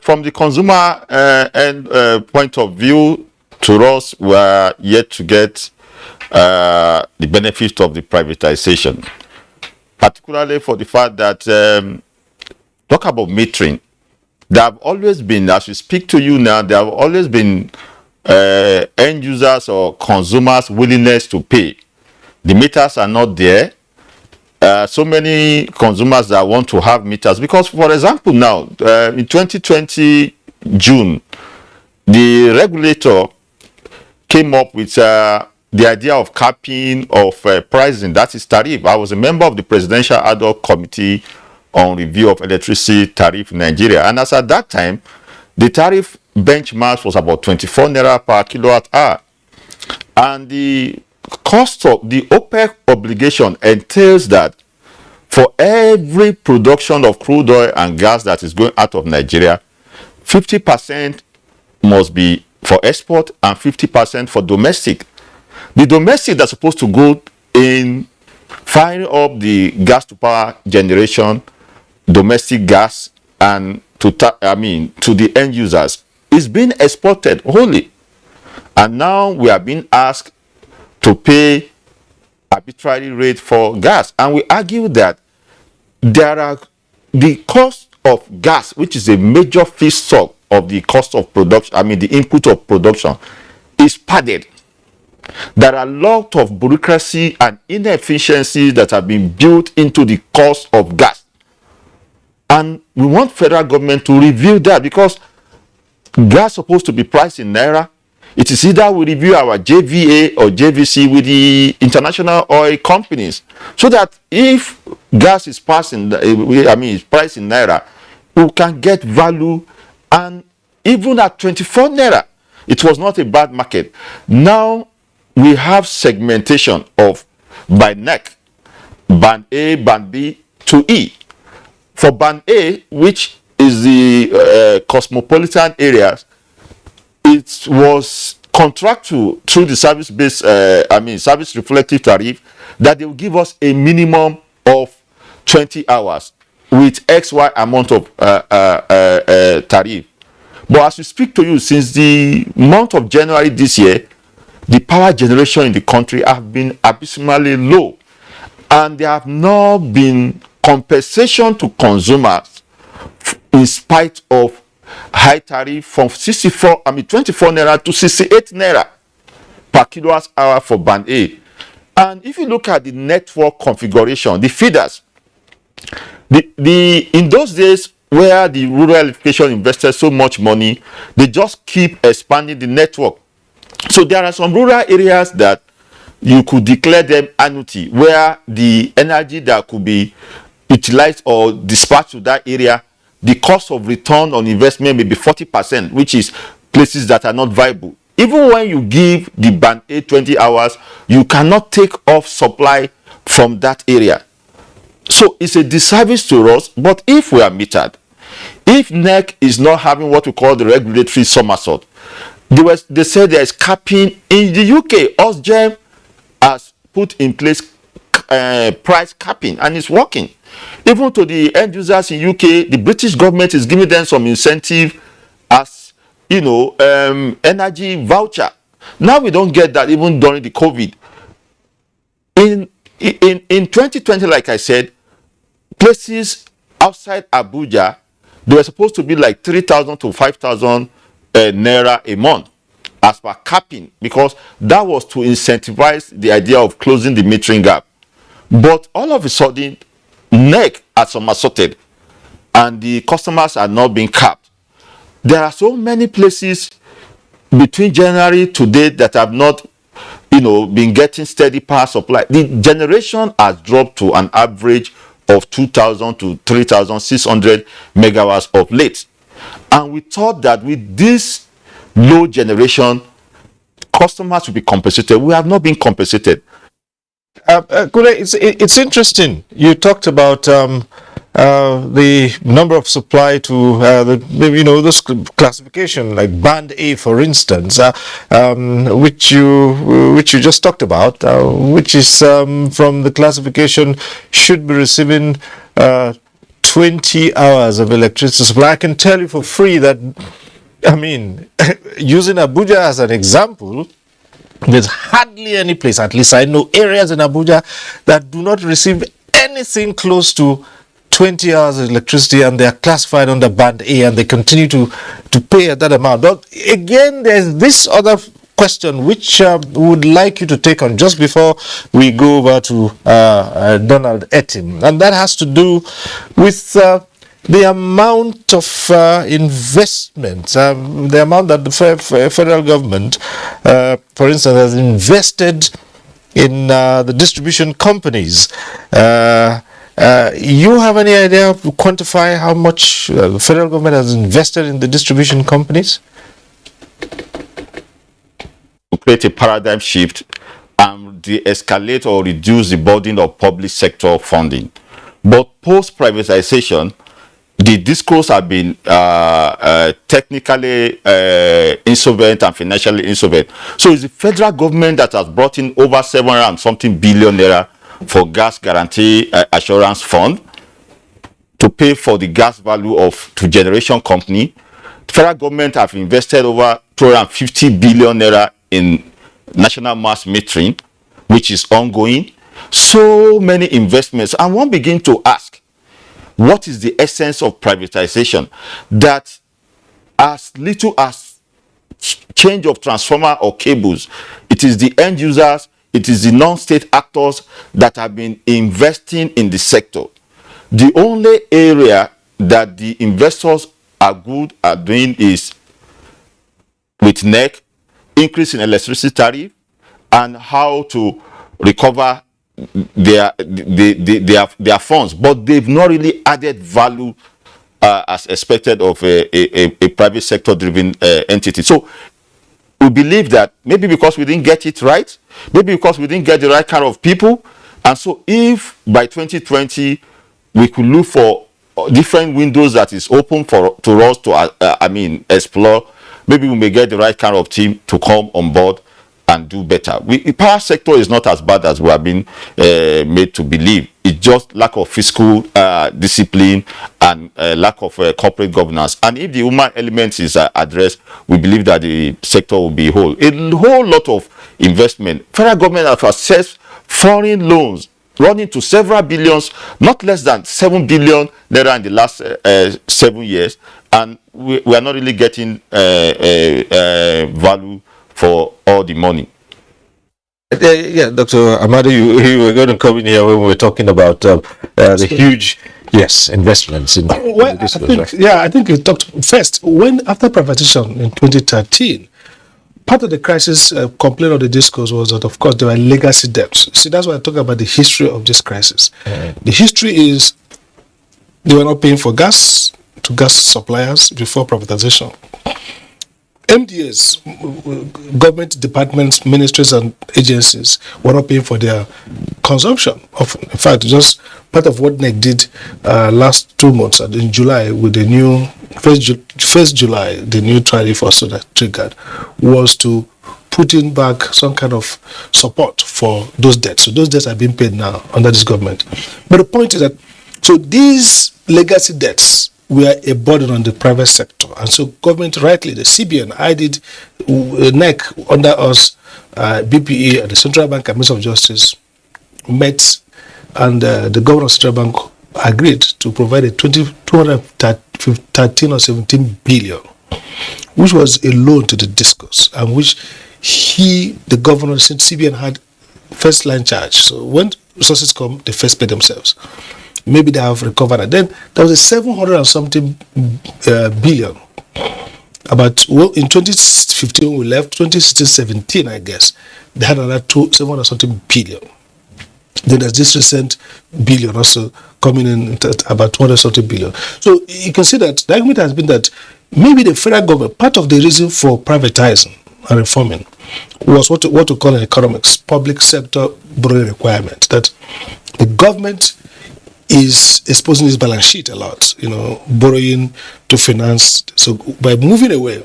From the consumer point of view, to us, we are yet to get the benefit of the privatization, particularly for the fact that talk about metering. There have always been, as we speak to you now, there have always been end users or consumers' willingness to pay. The meters are not there. So many consumers that want to have meters, because, for example, now in 2020 June, the regulator came up with the idea of capping of pricing, that is tariff. I was a member of the Presidential Ad Hoc Committee on Review of Electricity Tariff in Nigeria, and as at that time, the tariff benchmark was about 24 naira per kilowatt hour, and the cost of the OPEC obligation entails that for every production of crude oil and gas that is going out of Nigeria, 50% must be for export and 50% for domestic. The domestic that's supposed to go in firing up the gas to power generation, domestic gas, and to the end users is being exported wholly. And now we are being asked to pay arbitrary rate for gas, and we argue that the cost of gas, which is a major feedstock of the cost of production, the input of production, is padded. There are a lot of bureaucracy and inefficiencies that have been built into the cost of gas, and we want federal government to review that, because gas is supposed to be priced in naira. It is either we review our JVA or JVC with the international oil companies, so that if gas is priced in naira, we can get value. And even at 24 naira, it was not a bad market. Now we have segmentation of by NEC, band A, band B to E. For band A, which is the cosmopolitan areas, it was contractual through the service-based, service reflective tariff, that they will give us a minimum of 20 hours with XY amount of tariff. But as we speak to you, since the month of January this year, the power generation in the country have been abysmally low, and there have not been compensation to consumers in spite of high tariff from 24 naira to 68 naira per kilowatt hour for band A. And if you look at the network configuration, the feeders, in those days where the rural electrification invested so much money, they just keep expanding the network. So there are some rural areas that you could declare them annuity, where the energy that could be utilized or dispatched to that area, the cost of return on investment may be 40%, which is places that are not viable. Even when you give the band A 20 hours, you cannot take off supply from that area. So it's a disservice to us. But if we are metered, if NEC is not having what we call the regulatory somersault, they say there is capping in the UK. Osgem has put in place price capping, and it's working. Even to the end users in UK, the British government is giving them some incentive as energy voucher. Now we don't get that even during the COVID. In 2020, like I said, places outside Abuja, they were supposed to be like 3,000 to 5,000 naira a month as per capping, because that was to incentivize the idea of closing the metering gap. But all of a sudden, NEC has somersaulted, and the customers are not being capped. There are so many places between January to date that have not, been getting steady power supply. The generation has dropped to an average of 2,000 to 3,600 megawatts of late. And we thought that with this low generation, customers will be compensated. We have not been compensated. Kule, it's interesting. You talked about the number of supply to this classification, like band A, for instance, which you just talked about, which is from the classification should be receiving 20 hours of electricity supply. I can tell you for free that I mean, using Abuja as an example, there's hardly any place, at least I know areas in Abuja, that do not receive anything close to 20 hours of electricity, and they are classified under band A, and they continue to pay at that amount. But again, there's this other question which we would like you to take on just before we go over to Donald Etim, and that has to do with the amount of investment, the amount that the federal government, for instance, has invested in the distribution companies. You have any idea to quantify how much the federal government has invested in the distribution companies? To create a paradigm shift and de-escalate or reduce the burden of public sector funding. But post-privatization, the discourse have been technically insolvent and financially insolvent. So it's the federal government that has brought in over 700 and something billion naira for gas guarantee assurance fund to pay for the gas value of to generation company. The federal government have invested over 250 billion naira in national mass metering, which is ongoing. So many investments, and one begin to ask, what is the essence of privatization? That as little as change of transformer or cables, it is the end users, it is the non-state actors that have been investing in the sector. The only area that the investors are good at doing is with NEC, increase in electricity tariff, and how to recover their funds, but they've not really added value as expected of a private sector driven entity. So we believe that maybe because we didn't get it right, maybe because we didn't get the right kind of people, and so if by 2020 we could look for different windows that is open to us to explore, maybe we may get the right kind of team to come on board and do better. The power sector is not as bad as we have been made to believe. It's just lack of fiscal discipline and lack of corporate governance. And if the human element is addressed, we believe that the sector will be whole. A whole lot of investment. Federal government have assessed foreign loans running to several billions, not less than 7 billion naira in the last 7 years, and we are not really getting value for all the money. Yeah, Dr. Amadi, you were going to come in here when we were talking about the huge, investments in this. I think you talked first. When after privatization in 2013, part of the crisis complaint of the discourse was that, of course, there were legacy debts. See, that's why I talk about the history of this crisis. The history is they were not paying for gas to gas suppliers before privatization. MDAs, government departments, ministries, and agencies were not paying for their consumption. In fact, just part of what NEC did last 2 months in July with the new 1st July, the new tariff also that triggered, was to put in back some kind of support for those debts. So those debts are being paid now under this government. But the point is that so these legacy debts were a burden on the private sector, and so government rightly, the CBN, I did NEC under us, BPE and the Central Bank and Ministry of Justice met, and the governor of Central Bank agreed to provide a 213 or 17 billion, which was a loan to the discourse, and which the governor, since CBN had first line charge. So when resources come, they first pay themselves. Maybe they have recovered. And then there was a 700 and something billion. About in 2015 we left, 2016-17 I guess, they had another 700 something billion. Then there's this recent billion also coming in at about 200 something billion. So you can see that the argument has been that maybe the federal government, part of the reason for privatizing and reforming was what to call in economics public sector borrowing requirement, that the government is exposing its balance sheet a lot, borrowing to finance. So by moving away,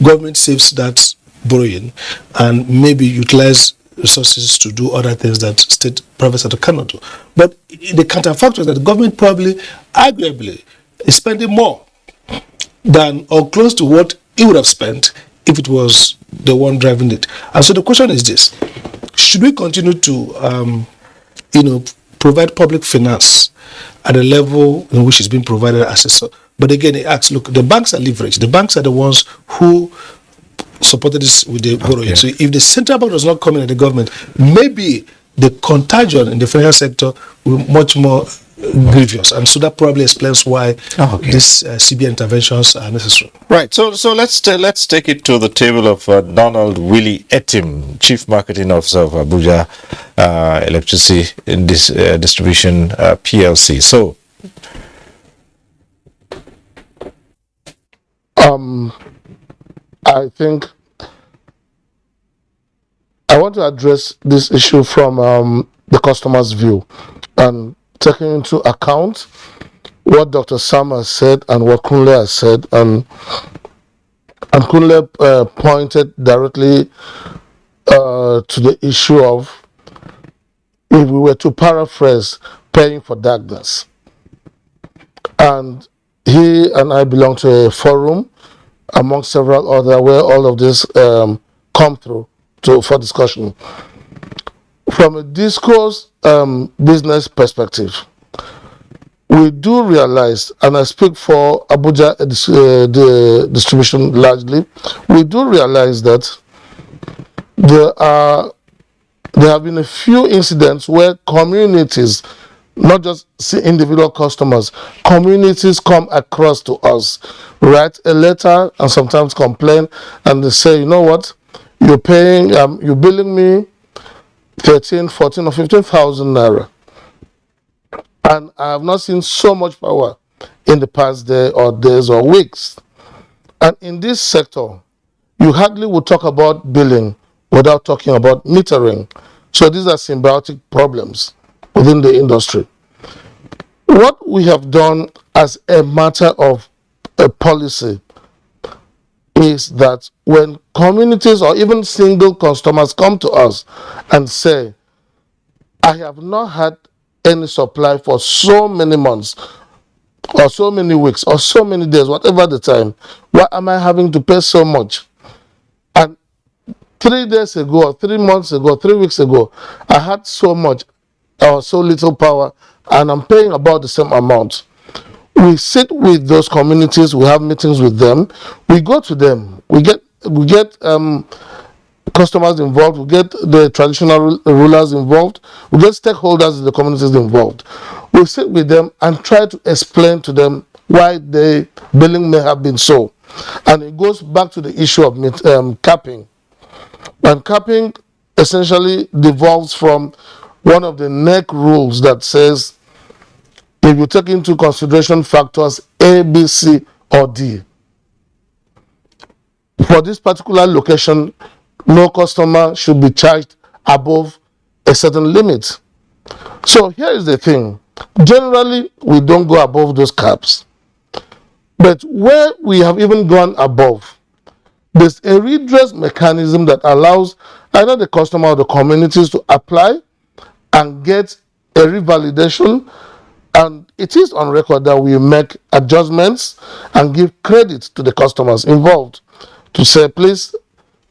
government saves that borrowing and maybe utilize resources to do other things that private sector cannot do. But the counterfactor is that the government probably, arguably, is spending more than or close to what he would have spent if it was the one driving it. And so the question is this: should we continue to, provide public finance at the level in which it's being provided as a so? But again, it asks, look, the banks are leveraged. The banks are the ones who supported this with the borrowing. So if the central bank does not come in at the government, maybe the contagion in the financial sector will be much more grievous, and so that probably explains why these CBN interventions are necessary. Right. So let's take it to the table of Donald Willie Etim, Chief Marketing Officer of Abuja Electricity Distribution PLC. So, I think I want to address this issue from the customer's view and taking into account what Dr. Sam has said and what Kunle has said, and Kunle pointed directly to the issue of, if we were to paraphrase, paying for darkness. And he and I belong to a forum among several other where all of this come through for discussion. From a discourse business perspective, we do realize, and I speak for Abuja the distribution largely, we do realize that there have been a few incidents where communities, not just individual customers, communities come across to us, write a letter and sometimes complain, and they say, you know what, you're paying, you're billing me 13, 14 or 15,000 naira. And I have not seen so much power in the past day or days or weeks. And in this sector, you hardly would talk about billing without talking about metering. So these are symbiotic problems within the industry. What we have done as a matter of a policy is that when communities or even single customers come to us and say, I have not had any supply for so many months or so many weeks or so many days, whatever the time, why am I having to pay so much? And 3 days ago or 3 months ago, 3 weeks ago, I had so much or so little power and I'm paying about the same amount. We sit with those communities, we have meetings with them, we go to them, we get customers involved, we get the traditional rulers involved, we get stakeholders in the communities involved. We sit with them and try to explain to them why the billing may have been so. And it goes back to the issue of capping. And capping essentially devolves from one of the NEC rules that says, if you take into consideration factors A, B, C, or D, for this particular location, no customer should be charged above a certain limit. So here is the thing. Generally, we don't go above those caps. But where we have even gone above, there's a redress mechanism that allows either the customer or the communities to apply and get a revalidation. And it is on record that we make adjustments and give credit to the customers involved to say, please,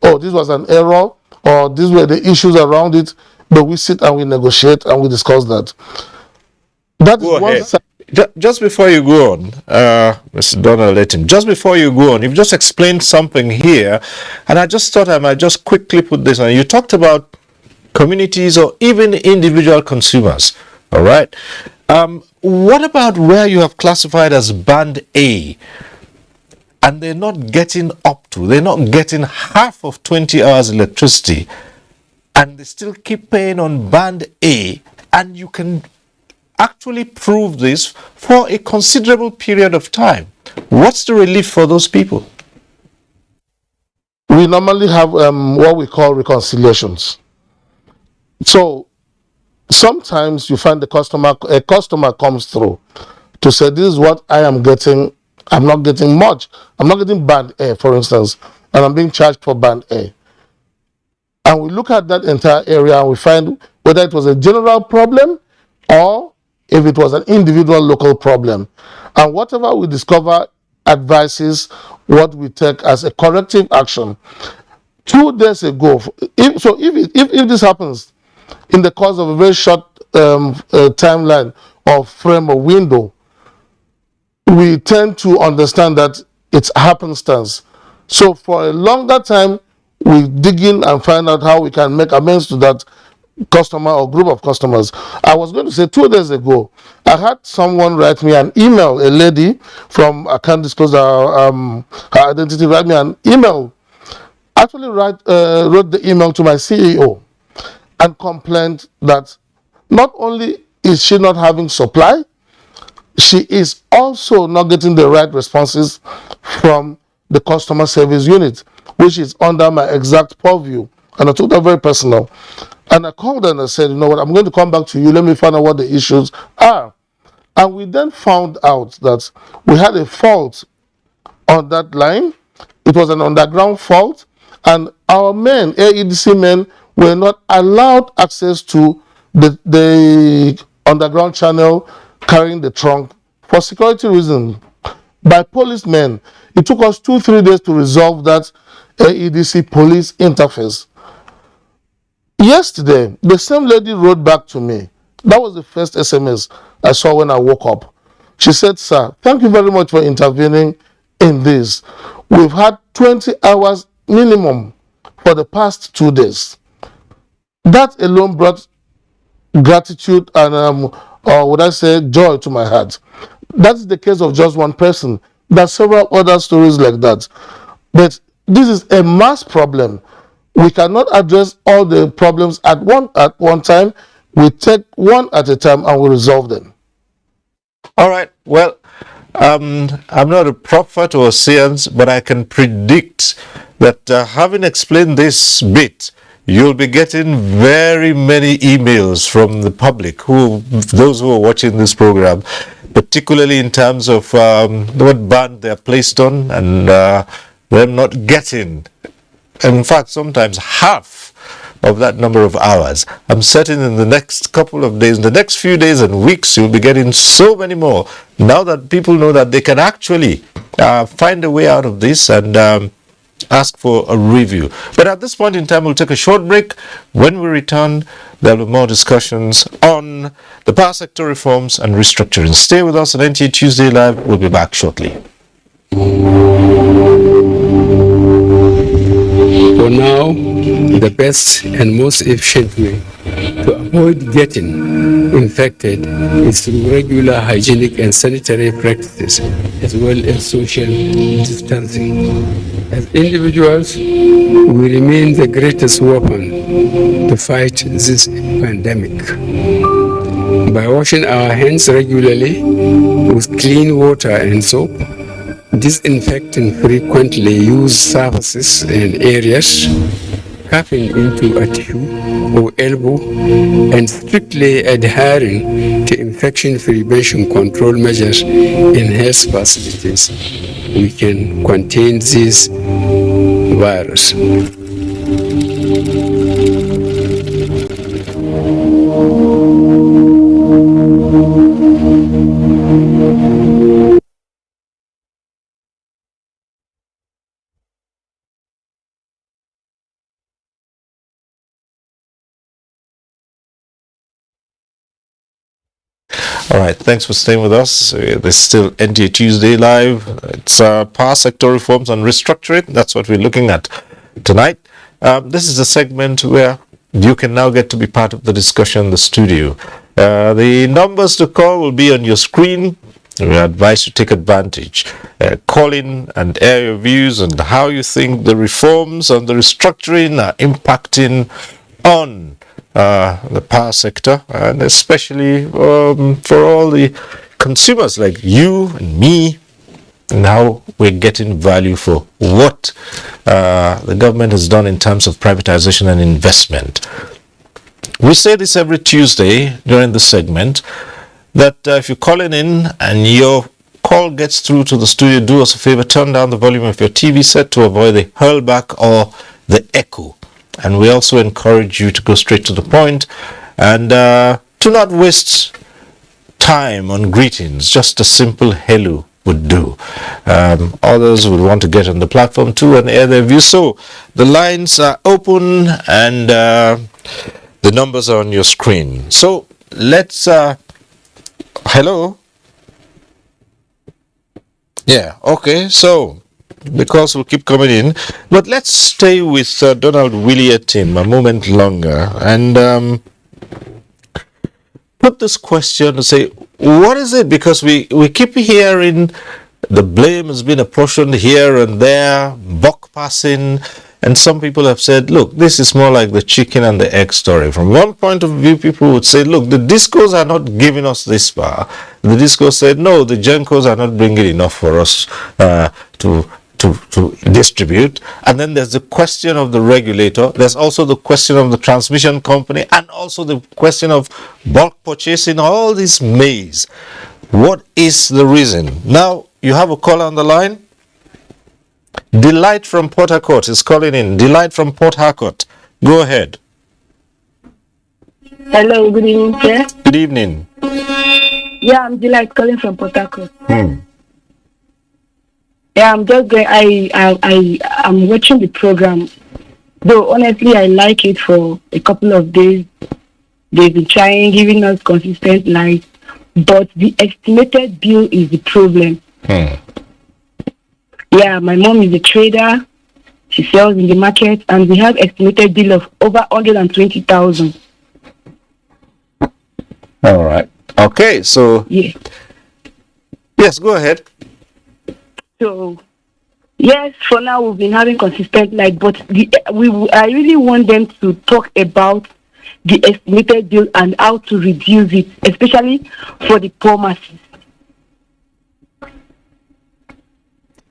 oh, this was an error, or these were the issues around it, but we sit and we negotiate and we discuss that. That is one side. Just before you go on, Mr. Donald Etim, just before you go on, you've just explained something here, and I just thought I might just quickly put this on. You talked about communities or even individual consumers, all right? What about where you have classified as Band A, and they're not getting they're not getting half of 20 hours electricity, and they still keep paying on Band A, and you can actually prove this for a considerable period of time? What's the relief for those people? We normally have what we call reconciliations. So sometimes you find a customer comes through to say, this is what I am getting. I'm not getting much. I'm not getting Band A, for instance, and I'm being charged for Band A. And we look at that entire area and we find whether it was a general problem or if it was an individual local problem. And whatever we discover advises what we take as a corrective action. 2 days ago, if this happens in the course of a very short timeline or frame or window, we tend to understand that it's happenstance. So for a longer time, we dig in and find out how we can make amends to that customer or group of customers. I was going to say 2 days ago, I had someone write me an email, a lady from, I can't disclose her identity, write me an email, actually wrote the email to my CEO and complained that not only is she not having supply, she is also not getting the right responses from the customer service unit, which is under my exact purview. And I took that very personal. And I called her and I said, you know what, I'm going to come back to you. Let me find out what the issues are. And we then found out that we had a fault on that line. It was an underground fault. And our men, AEDC men, were not allowed access to the underground channel carrying the trunk for security reasons by policemen. It took us 2-3 days to resolve that AEDC police interface. Yesterday, the same lady wrote back to me. That was the first SMS I saw when I woke up. She said, sir, thank you very much for intervening in this. We've had 20 hours minimum for the past 2 days. That alone brought gratitude and, or would I say, joy to my heart. That's the case of just one person. There are several other stories like that. But this is a mass problem. We cannot address all the problems at one time. We take one at a time and we resolve them. All right. Well, I'm not a prophet or a seance, but I can predict that having explained this bit, you'll be getting very many emails from the public, those who are watching this program, particularly in terms of what band they're placed on and them not getting, in fact, sometimes half of that number of hours. I'm certain in the next couple of days, in the next few days and weeks, you'll be getting so many more. Now that people know that they can actually find a way out of this and ask for a review. But at this point in time, we'll take a short break. When we return, there'll be more discussions on the power sector reforms and restructuring. Stay with us on NTA Tuesday Live. We'll be back shortly. For now, the best and most efficient way to avoid getting infected is through regular hygienic and sanitary practices, as well as social distancing. As individuals, we remain the greatest weapon to fight this pandemic. By washing our hands regularly with clean water and soap, disinfecting frequently used surfaces and areas, cupping into a tissue or elbow, and strictly adhering to infection prevention control measures in health facilities, we can contain this virus. All right, thanks for staying with us. This is still NTA Tuesday Live. It's power sector reforms and restructuring. That's what we're looking at tonight. This is a segment where you can now get to be part of the discussion in the studio. The numbers to call will be on your screen. We advise you to take advantage. Call in and air your views on how you think the reforms and the restructuring are impacting on the power sector, and especially for all the consumers like you and me, and how we're getting value for what the government has done in terms of privatization and investment. We say this every Tuesday during the segment, that if you're calling in and your call gets through to the studio, do us a favor, turn down the volume of your TV set to avoid the hurlback or the echo. And we also encourage you to go straight to the point and to not waste time on greetings. Just a simple hello would do. Others would want to get on the platform too and air their views. So the lines are open and the numbers are on your screen. So let's hello. Yeah, okay, so because we'll keep coming in, but let's stay with Donald Williatim a moment longer and put this question to say, what is it? Because we keep hearing the blame has been apportioned here and there, buck passing, and some people have said, look, this is more like the chicken and the egg story. From one point of view, people would say, look, the discos are not giving us this power. The discos said, no, the gencos are not bringing enough for us to distribute. And then there's the question of the regulator. There's also the question of the transmission company and also the question of bulk purchasing, all this maze. What is the reason? Now, you have a caller on the line. Delight from Port Harcourt is calling in. Delight from Port Harcourt. Go ahead. Hello, good evening, sir. Good evening. Yeah, I'm Delight calling from Port Harcourt. Hmm. Yeah, I'm just going. I'm watching the program. Though honestly, I like it for a couple of days. They've been trying, giving us consistent light, but the estimated bill is the problem. Hmm. Yeah, my mom is a trader. She sells in the market, and we have estimated bill of over 120,000. All right. Okay. So. Yeah. Yes. Go ahead. So, yes, for now we've been having consistent light, but I really want them to talk about the estimated bill and how to reduce it, especially for the poor masses.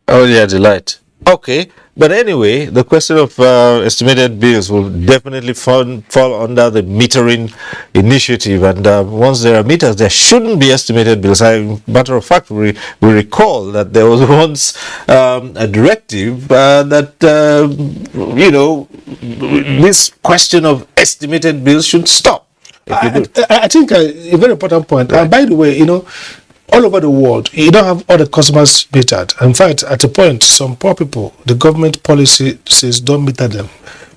Oh yeah, Delight. Okay, but anyway, the question of estimated bills will definitely fall under the metering initiative, and once there are meters, there shouldn't be estimated bills. Matter of fact, we recall that there was once a directive that this question of estimated bills should stop. I think a very important point. Right. By the way, all over the world, you don't have all the customers metered. In fact, at a point, some poor people, the government policy says don't meter them.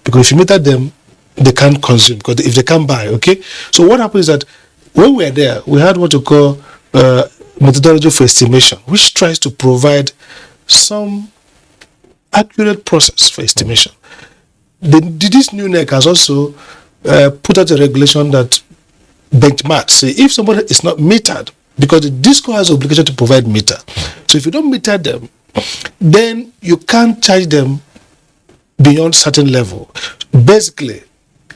Because if you meter them, they can't consume. Because if they can't buy, okay? So what happens is that when we were there, we had what you call methodology for estimation, which tries to provide some accurate process for estimation. This new NEC has also put out a regulation that benchmarks. Say if somebody is not metered, because the DISCO has obligation to provide meter. So if you don't meter them, then you can't charge them beyond certain level. Basically,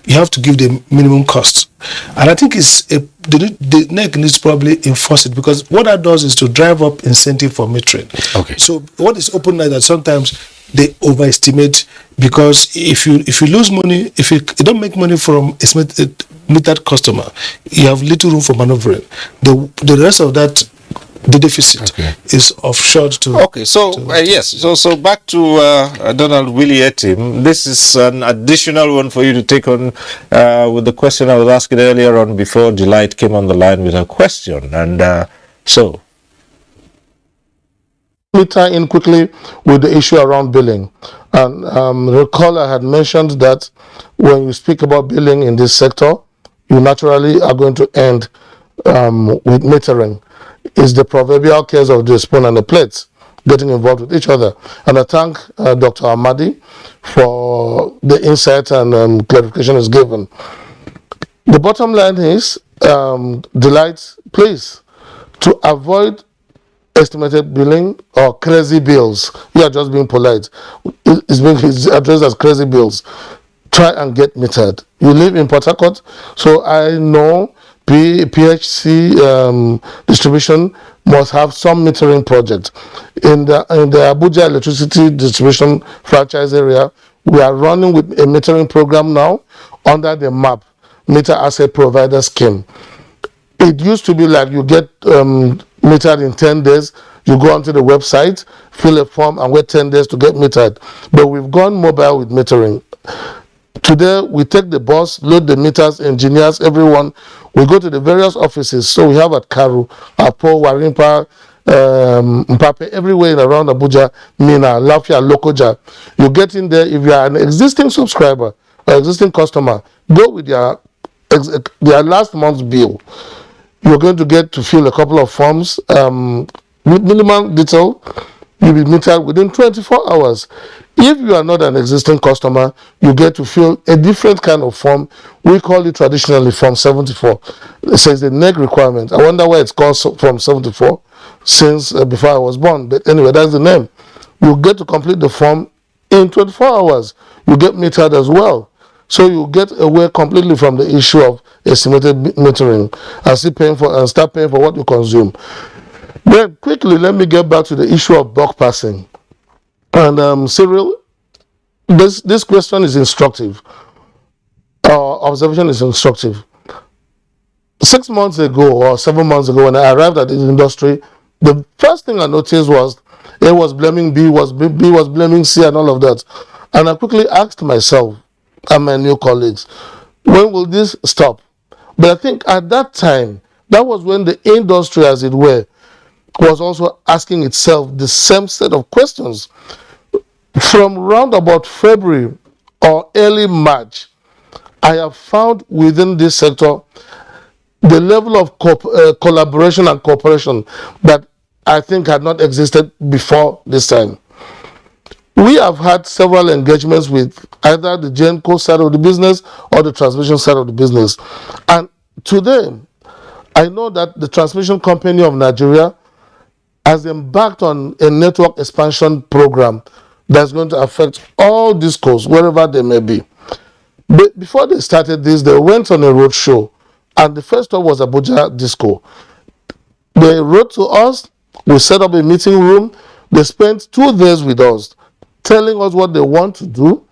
you have to give them minimum cost. And I think the NEC needs to probably enforce it, because what that does is to drive up incentive for metering. Okay. So what is open like that sometimes they overestimate, because if you lose money, if you don't make money from metered customer, you have little room for maneuvering. The rest of that, the deficit is offshored to. Okay, so yes, so back to Donald Williatim. This is an additional one for you to take on with the question I was asking earlier on before Delight came on the line with a question, and so. Let me tie in quickly with the issue around billing. And recall I had mentioned that when you speak about billing in this sector, you naturally are going to end with metering. It's the proverbial case of the spoon and the plates getting involved with each other. And I thank Dr. Ahmadi for the insight and clarification is given. The bottom line is, Delight, please, to avoid estimated billing or crazy bills. You are just being polite. It's addressed as crazy bills. Try and get metered. You live in Port Harcourt, so I know PHC distribution must have some metering project. In the Abuja electricity distribution franchise area, we are running with a metering program now under the MAP, Meter Asset Provider Scheme. It used to be like you get metered in 10 days, you go onto the website, fill a form and wait 10 days to get metered. But we've gone mobile with metering. Today, we take the bus, load the meters, engineers, everyone. We go to the various offices. So we have at Karu, Apo, Warimpa, Mpape, everywhere around Abuja, Mina, Lafia, Lokoja. You get in there, if you are an existing subscriber or existing customer, go with their last month's bill. You're going to get to fill a couple of forms with minimum detail. You'll be metered within 24 hours. If you are not an existing customer, you get to fill a different kind of form. We call it traditionally Form 74. It says the NEC requirement. I wonder why it's called Form 74 since before I was born. But anyway, that's the name. You get to complete the form in 24 hours. You get metered as well. So you get away completely from the issue of estimated metering and start paying for what you consume. Then quickly, let me get back to the issue of bulk passing. And Cyril, this question is instructive. Observation is instructive. 6 months ago or 7 months ago, when I arrived at this industry, the first thing I noticed was A was blaming B, B was blaming C, and all of that. And I quickly asked myself and my new colleagues, when will this stop? But I think at that time, that was when the industry, as it were, was also asking itself the same set of questions. From round about February or early March, I have found within this sector the level of collaboration and cooperation that I think had not existed before this time. We have had several engagements with either the GenCo side of the business or the transmission side of the business. And today, I know that the Transmission Company of Nigeria has embarked on a network expansion program that's going to affect all discos, wherever they may be. But before they started this, they went on a road show, and the first stop was Abuja Disco. They wrote to us, we set up a meeting room, they spent 2 days with us, telling us what they want to do,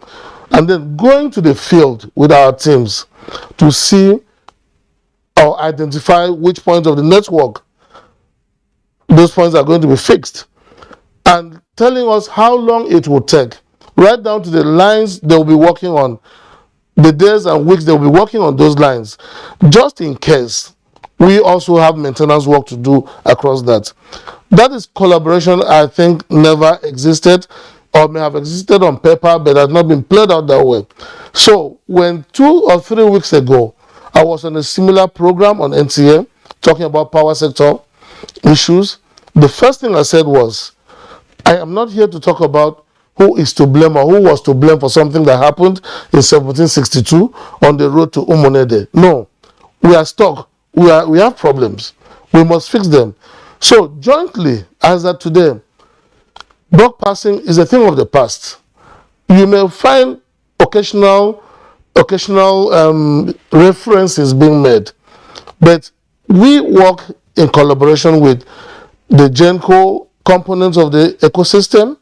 and then going to the field with our teams to see or identify which points of the network those points are going to be fixed, and telling us how long it will take, right down to the lines they will be working on, the days and weeks they will be working on those lines, just in case we also have maintenance work to do across that. That is collaboration I think never existed, or may have existed on paper but has not been played out that way. So when 2 or 3 weeks ago I was on a similar program on NTA talking about power sector issues, the first thing I said was, I am not here to talk about who is to blame or who was to blame for something that happened in 1762 on the road to Umonede. No, we are stuck. We have problems. We must fix them. So jointly, as of today, bulk passing is a thing of the past. You may find occasional references being made, but we work in collaboration with the GenCo components of the ecosystem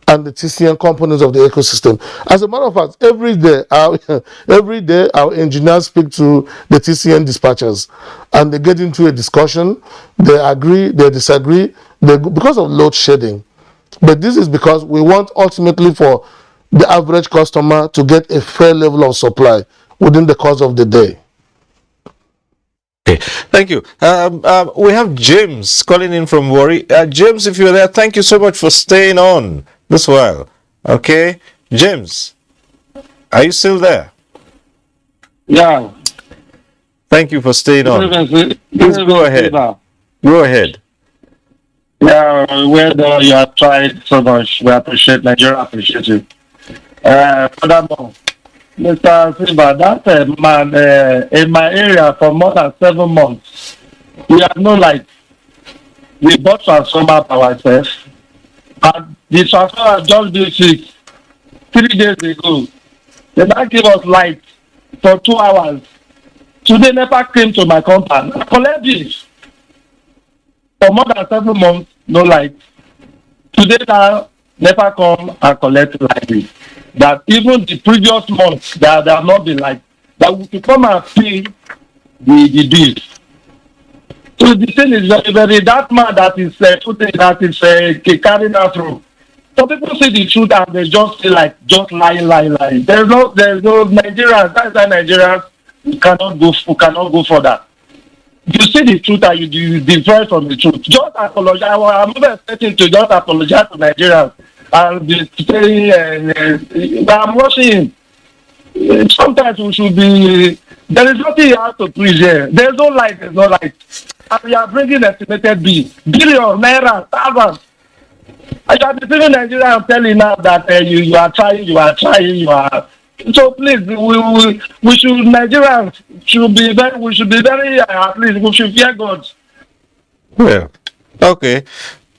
and the TCN components of the ecosystem. As a matter of fact, every day our engineers speak to the TCN dispatchers, and they get into a discussion. They agree, they disagree, because of load shedding. But this is because we want ultimately for the average customer to get a fair level of supply within the course of the day. Okay, thank you. We have James calling in from Warri. James, if you're there, thank you so much for staying on this while. Okay, James, are you still there? Yeah. Thank you for staying on. Please go ahead. Go ahead. Yeah, well, you have tried so much. We appreciate Nigeria, appreciate you. Furthermore, Mr. Silva, that man in my area for more than 7 months, we have no light. We bought transformer by ourselves, and the transformer just built 3 days ago. They now give us light for 2 hours. Today, NEPA came to my compound. I collect this. For more than 7 months, no light. Today now, NEPA come and collect light. That even the previous months that there have not been light, that we could come and pay the bills. So the thing is very that man that is carrying that through. Some people say the truth and they just feel like just lying. There's no Nigerians. That's why Nigerians cannot go for that. you see the truth and you differ from the truth. Just apologize. I'm not expecting to just apologize to Nigerians and be saying, but I'm watching. Sometimes we should be. There is nothing you have to preach here. There's no light. There's no light. And we are bringing estimated billion, naira, thousands. I shall be telling Nigeria and telling now that you are trying, you are. So please, we should Nigerians should be very at least we should fear God. Yeah. Okay.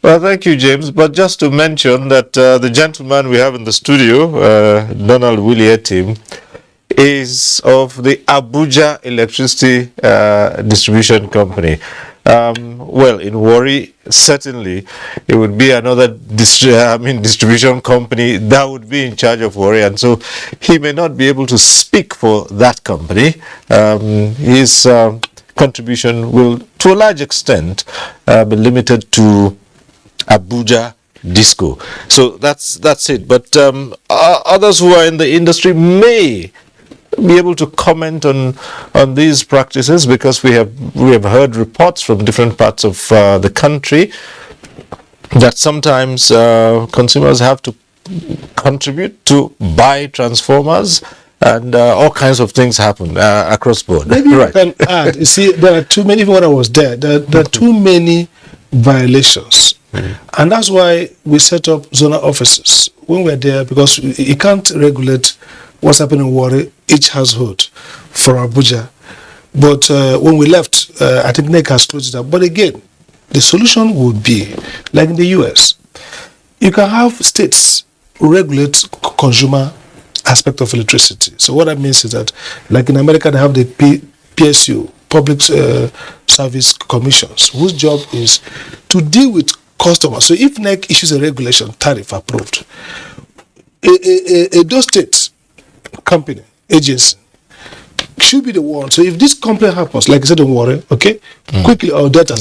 Well, thank you, James. But just to mention that the gentleman we have in the studio, Donald Willietim, is of the Abuja Electricity Distribution Company. Well, in Warri, certainly it would be another distribution company that would be in charge of Warri, and so he may not be able to speak for that company. His contribution will, to a large extent, be limited to Abuja Disco. So that's it. But others who are in the industry may be able to comment on these practices, because we have heard reports from different parts of the country that sometimes consumers have to contribute to buy transformers, and all kinds of things happen across board. Maybe right. You can add. You see, there are too many. Even when I was there, there are too many violations. And that's why we set up zonal offices when we're there, because you can't regulate what's happening in Warri, each household from Abuja. But when we left, I think NEC has closed it up. But again, the solution would be, like in the US, you can have states regulate consumer aspect of electricity. So what that means is that, like in America, they have the PSU, Public Service Commissions, whose job is to deal with customers. So if NEC issues a regulation, tariff approved, those states company, agency, should be the one. So if this complaint happens, like I said in Warri, okay, quickly, or Delta,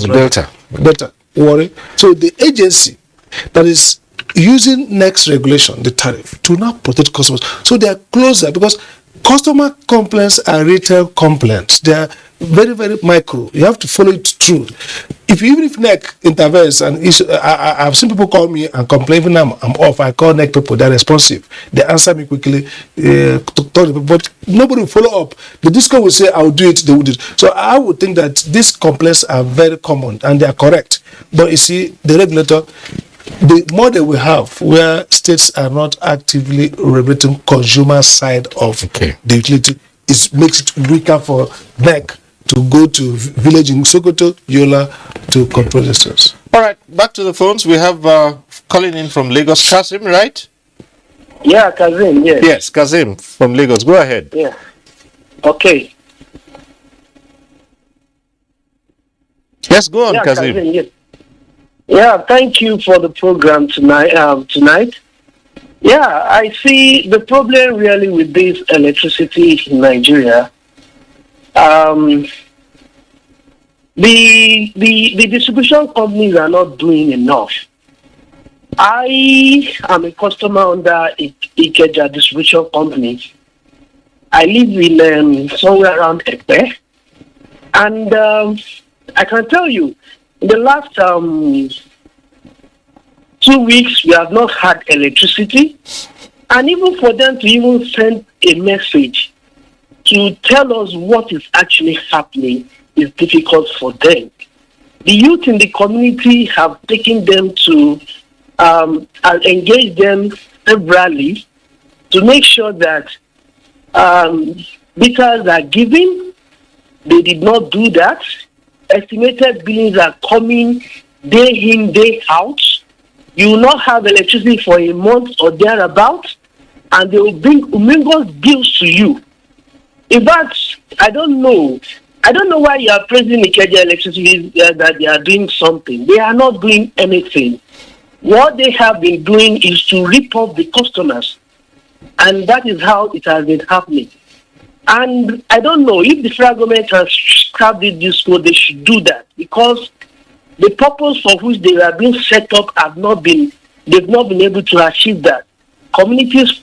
Warri. So the agency that is using next regulation, the tariff, to now protect customers. So they are closer, because customer complaints are retail complaints. They are very, very micro. You have to follow it through. Even if NEC intervenes, and I've seen people call me and complain, even I'm off, I call NEC people, they're responsive. They answer me quickly, to talk to people, but nobody will follow up. The disco will say, I'll do it, they will do it. So I would think that these complaints are very common, and they are correct. But you see, the regulator, the model we have where states are not actively regulating consumer side of the utility, makes it weaker for NEC to go to village in Sokoto, Yola, to control the source. All right, back to the phones. We have calling in from Lagos, Kazim, right? Yeah, Kazim, yes. Yes, Kazim from Lagos. Go ahead. Yeah. Okay. Yes, go on, Kazim. Yes. Yeah, thank you for the program tonight. Yeah, I see the problem really with this electricity in Nigeria. The distribution companies are not doing enough. I am a customer under Ikeja distribution company. I live in somewhere around Ekpe, and I can tell you, in the last 2 weeks, we have not had electricity, and even for them to even send a message to tell us what is actually happening is difficult for them. The youth in the community have taken them to engage them severally to make sure that meters are given. They did not do that. Estimated billings are coming day in, day out. You will not have electricity for a month or thereabout, and they will bring humongous bills to you. In fact, I don't know why you are praising Ikeja Electricity that they are doing something. They are not doing anything. What they have been doing is to rip off the customers, and that is how it has been happening. And I don't know if the federal government has scrapped this code, they should do that, because the purpose for which they are being set up they've not been able to achieve that. Communities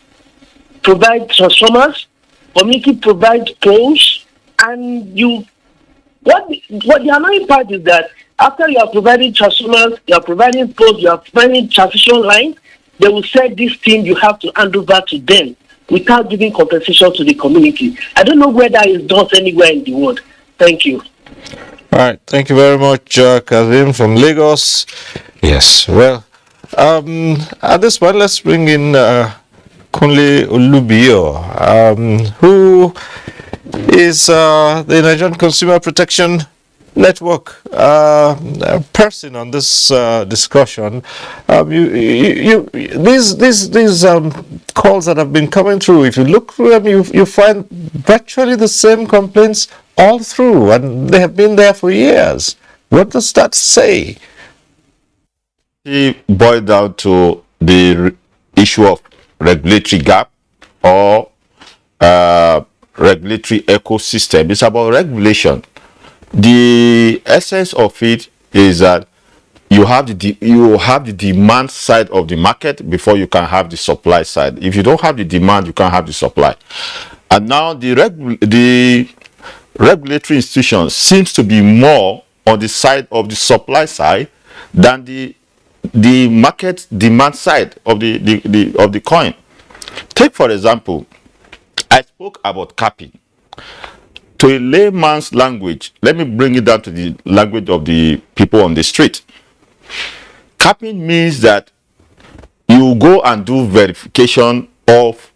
provide transformers, community provides poles, and you What the annoying part is that after you are providing transformers, you are providing poles, you are providing transmission lines, they will say this thing you have to hand over to them without giving compensation to the community. I don't know where that is done anywhere in the world. Thank you. All right, thank you very much, Kazim from Lagos. Yes, well, at this point, let's bring in Kunle Olubio, who is the Nigerian Consumer Protection Network person on this discussion. These calls that have been coming through, if you look through them, you find virtually the same complaints all through, and they have been there for years. What does that say? It boils down to the issue of regulatory gap or regulatory ecosystem. It's about regulation. The essence of it is that you have the demand side of the market before you can have the supply side. If you don't have the demand, you can't have the supply. And now the regulatory institutions seems to be more on the side of the supply side than the market demand side of the coin. Take for example, I spoke about capping. To a layman's language, let me bring it down to the language of the people on the street. Capping means that you go and do verification of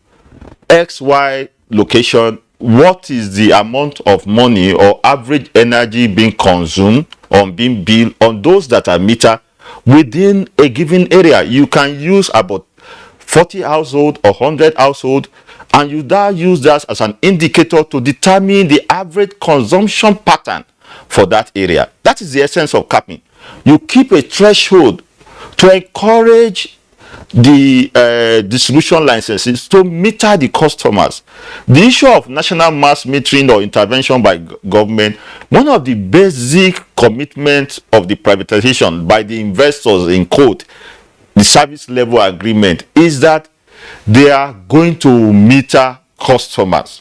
XY location. What is the amount of money or average energy being consumed or being billed on those that are metered within a given area? You can use about 40 household or 100 household, and you now use that as an indicator to determine the average consumption pattern for that area. That is the essence of capping. You keep a threshold to encourage the distribution licenses to meter the customers. The issue of national mass metering or intervention by government, one of the basic commitments of the privatization by the investors in quote, the service level agreement, is that they are going to meter customers.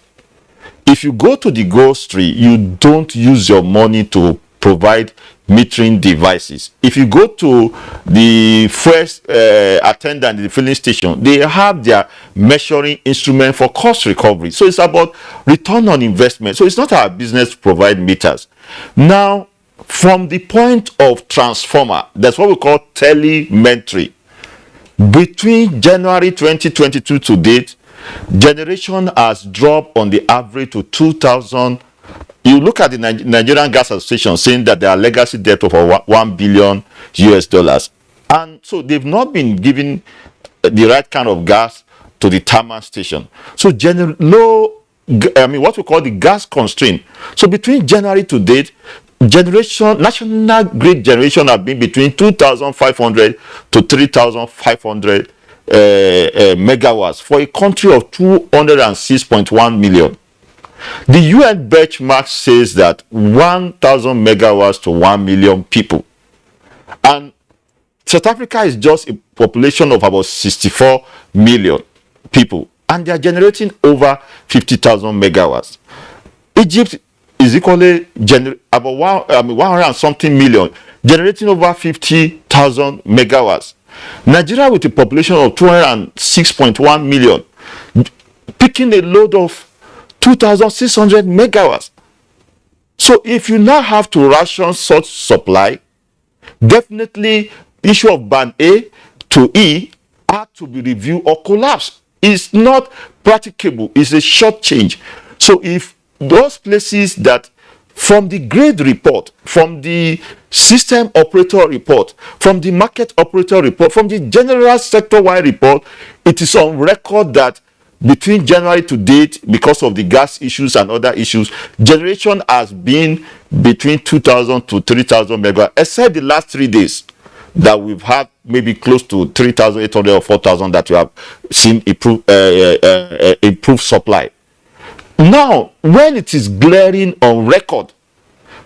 If you go to the grocery, you don't use your money to provide metering devices. If you go to the first attendant in the filling station, they have their measuring instrument for cost recovery. So it's about return on investment. So it's not our business to provide meters. Now, from the point of transformer, that's what we call telemetry. Between January 2022 to date, generation has dropped on the average to 2,000. You look at the Nigerian Gas Association saying that there are legacy debt of over $1 billion US. And so they've not been given the right kind of gas to the thermal station. So what we call the gas constraint. So between January to date, national grid generation have been between 2,500 to 3,500 megawatts for a country of 206.1 million. The UN benchmark says that 1,000 megawatts to 1 million people. And South Africa is just a population of about 64 million people. And they are generating over 50,000 megawatts. Egypt is equally about 100 and something million, generating over 50,000 megawatts. Nigeria, with a population of 206.1 million, picking a load of 2,600 megawatts. So if you now have to ration such supply, definitely issue of band A to E had to be reviewed or collapsed. It's not practicable. It's a short change. So if those places that from the grade report, from the system operator report, from the market operator report, from the general sector-wide report, it is on record that between January to date, because of the gas issues and other issues, generation has been between 2,000 to 3,000 megawatts, except the last 3 days that we've had maybe close to 3,800 or 4,000 that we have seen improved supply. Now, when it is glaring on record,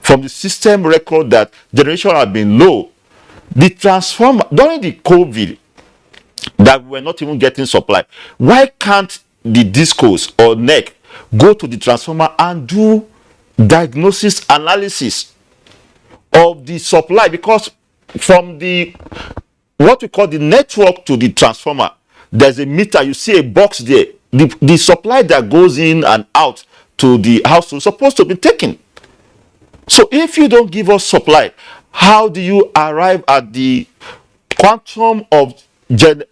from the system record that generation has been low, the transformer, during the COVID, that we were not even getting supply, why can't the discos or NEC go to the transformer and do diagnosis analysis of the supply, because from the what we call the network to the transformer, there's a meter. You see a box there. The supply that goes in and out to the household is supposed to be taken. So if you don't give us supply, how do you arrive at the quantum of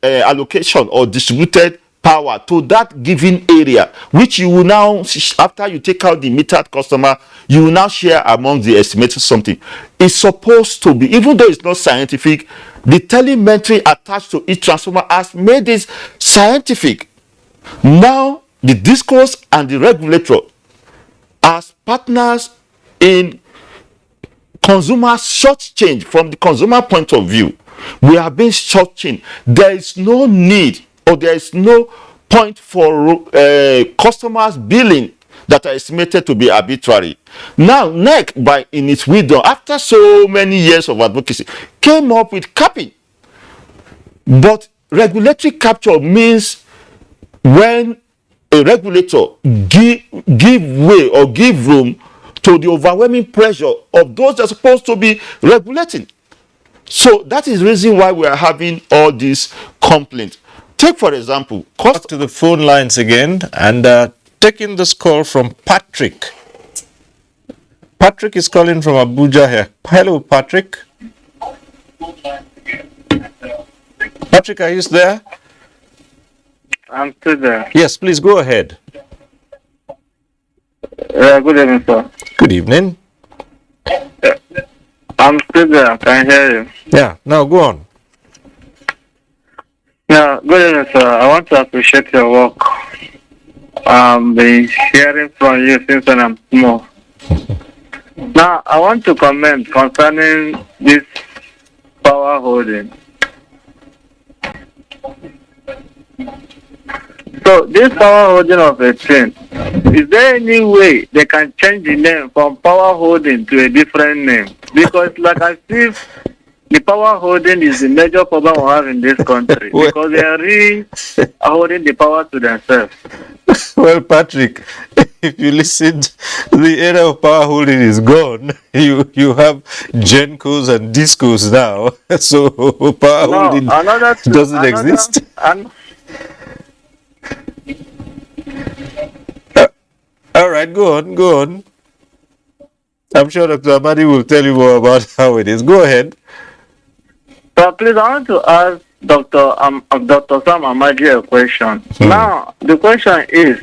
allocation or distributed power to that given area, which you will now, after you take out the metered customer, you will now share among the estimated something? It's supposed to be, even though it's not scientific, the telemetry attached to each transformer has made it scientific. Now the discourse and the regulator, as partners in consumer shortchange, from the consumer point of view, we are being shortchanged. There is no need, or there is no point for customers billing that are estimated to be arbitrary. Now, NEC, in its wisdom, after so many years of advocacy, came up with capping. But regulatory capture means when a regulator give way or give room to the overwhelming pressure of those that are supposed to be regulating. So that is the reason why we are having all these complaints. Take, for example, cost to the phone lines again, and taking this call from Patrick. Patrick is calling from Abuja here. Hello, Patrick. Patrick, are you there? I'm still there. Yes, please go ahead. Good evening, sir. Good evening. I'm still there. Can you hear you? Yeah, now go on. Yeah, good evening, sir. I want to appreciate your work. I've been hearing from you since when I'm small. Now, I want to comment concerning this power holding. So, this power holding of a thing, is there any way they can change the name from power holding to a different name? Because like as if the power holding is the major problem we have in this country, because they are really holding the power to themselves. Well, Patrick, if you listen, the era of power holding is gone. You have Gencos and Discos now, so power holding doesn't exist. All right, go on. I'm sure Dr. Amadi will tell you more about how it is. Go ahead. So please, I want to ask Dr. Sam Amadi a question. Now, the question is,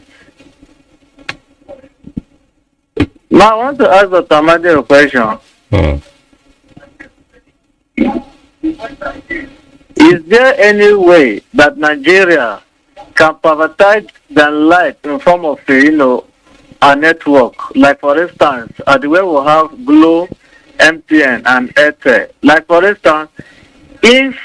I want to ask Dr. Amadi a question. Is there any way that Nigeria can privatize the light in form of a network? Like for instance, at the way we have Glo, MTN, and NTA. Like for instance, if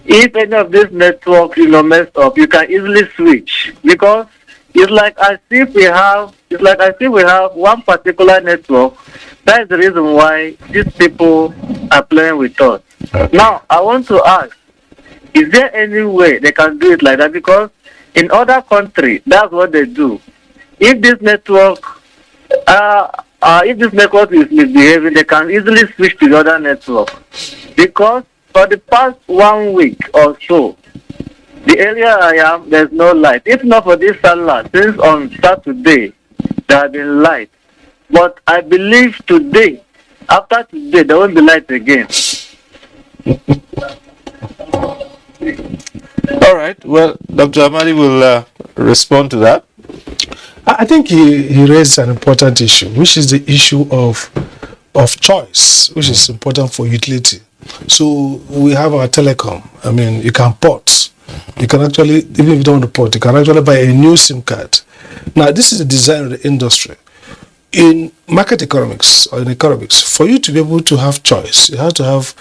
any of these networks messed up, you can easily switch, because it's like as if we have one particular network. That is the reason why these people are playing with us. Now, I want to ask, is there any way they can do it like that? Because in other countries, that's what they do. If this network is misbehaving, they can easily switch to the other network. Because for the past 1 week or so, the area I am, there's no light. If not for this Salah, since on Saturday, there have been light. But I believe today, after today, there won't be light again. All right. Well, Dr. Amadi will respond to that. I think he raised an important issue, which is the issue of choice, which is important for utility. So we have our telecom. I mean, you can port. You can actually, even if you don't want to port, you can actually buy a new SIM card. Now, this is the design of the industry. In market economics or in economics, for you to be able to have choice, you have to have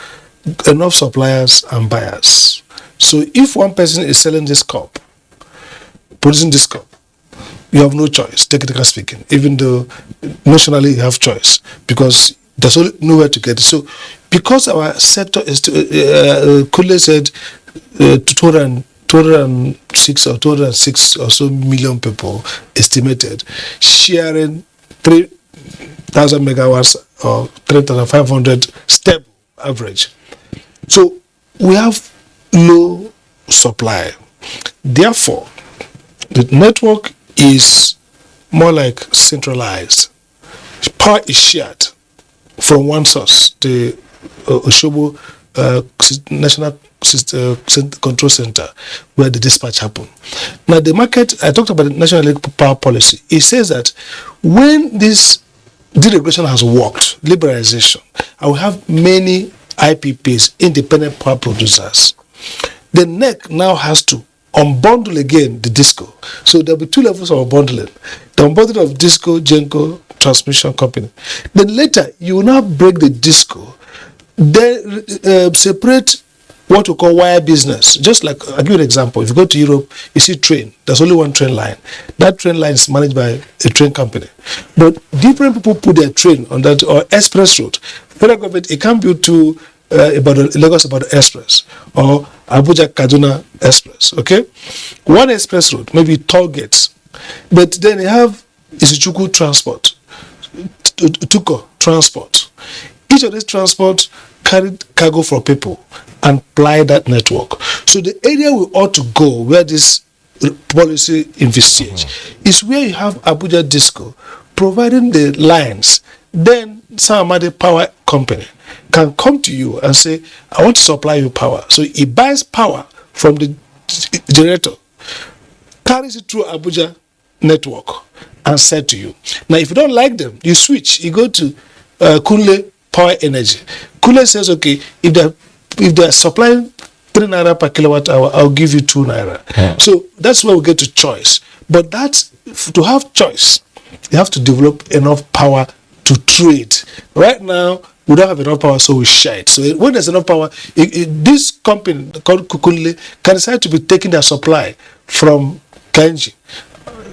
enough suppliers and buyers. So if one person is selling this cup, producing this cup, you have no choice, technically speaking, even though nationally you have choice, because there's nowhere to get it. So because our sector is, Kule said, 206 or so million people estimated sharing 3,000 megawatts or 3,500 stable average. So we have low supply. Therefore, the network is more like centralized. Power is shared from one source, the Oshobo National Control Center, where the dispatch happen. Now the market, I talked about the National Electric Power Policy. It says that when this deregulation has worked, liberalization, I will have many IPPs, independent power producers. The NEC now has to unbundle again the DISCO. So there'll be two levels of unbundling. The unbundling of DISCO, GENCO, transmission company. Then later, you will now break the DISCO, then separate what we call wire business. Just like, I'll give you an example. If you go to Europe, you see train. There's only one train line. That train line is managed by a train company. But different people put their train on that, or express route. Federal government, it can't build to Lagos about Express or Abuja Kaduna Express. Okay, one express route, maybe toll gates, but then you have Isichukwu transport, Tuko transport. Each of these transport carried cargo for people and ply that network. So the area we ought to go where this policy envisage is where you have Abuja Disco providing the lines. Then Samamade Power Company can come to you and say, I want to supply you power. So he buys power from the generator, carries it through Abuja network, and sell to you. Now, if you don't like them, you switch. You go to Kunle Power Energy. Kunle says, okay, if they're supplying 3 naira per kilowatt hour, I'll give you 2 naira. Yeah. So that's where we get to choice. But that's to have choice, you have to develop enough power to trade. Right now, we don't have enough power, so we share it. So when there's enough power, this company called Kukunle can decide to be taking their supply from Kenji.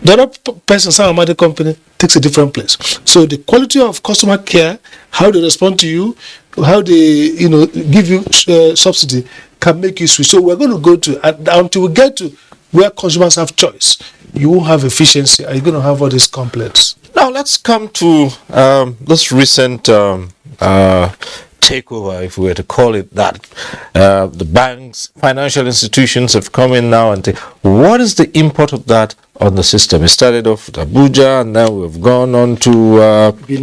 The other person, some other company, takes a different place. So the quality of customer care, how they respond to you, how they give you subsidy, can make you switch. So we're going to go to until we get to where consumers have choice. You won't have efficiency. Are you going to have all these complaints? Now let's come to this recent takeover, if we were to call it that. The banks, financial institutions have come in now and what is the import of that on the system? It started off with Abuja, and now we've gone on to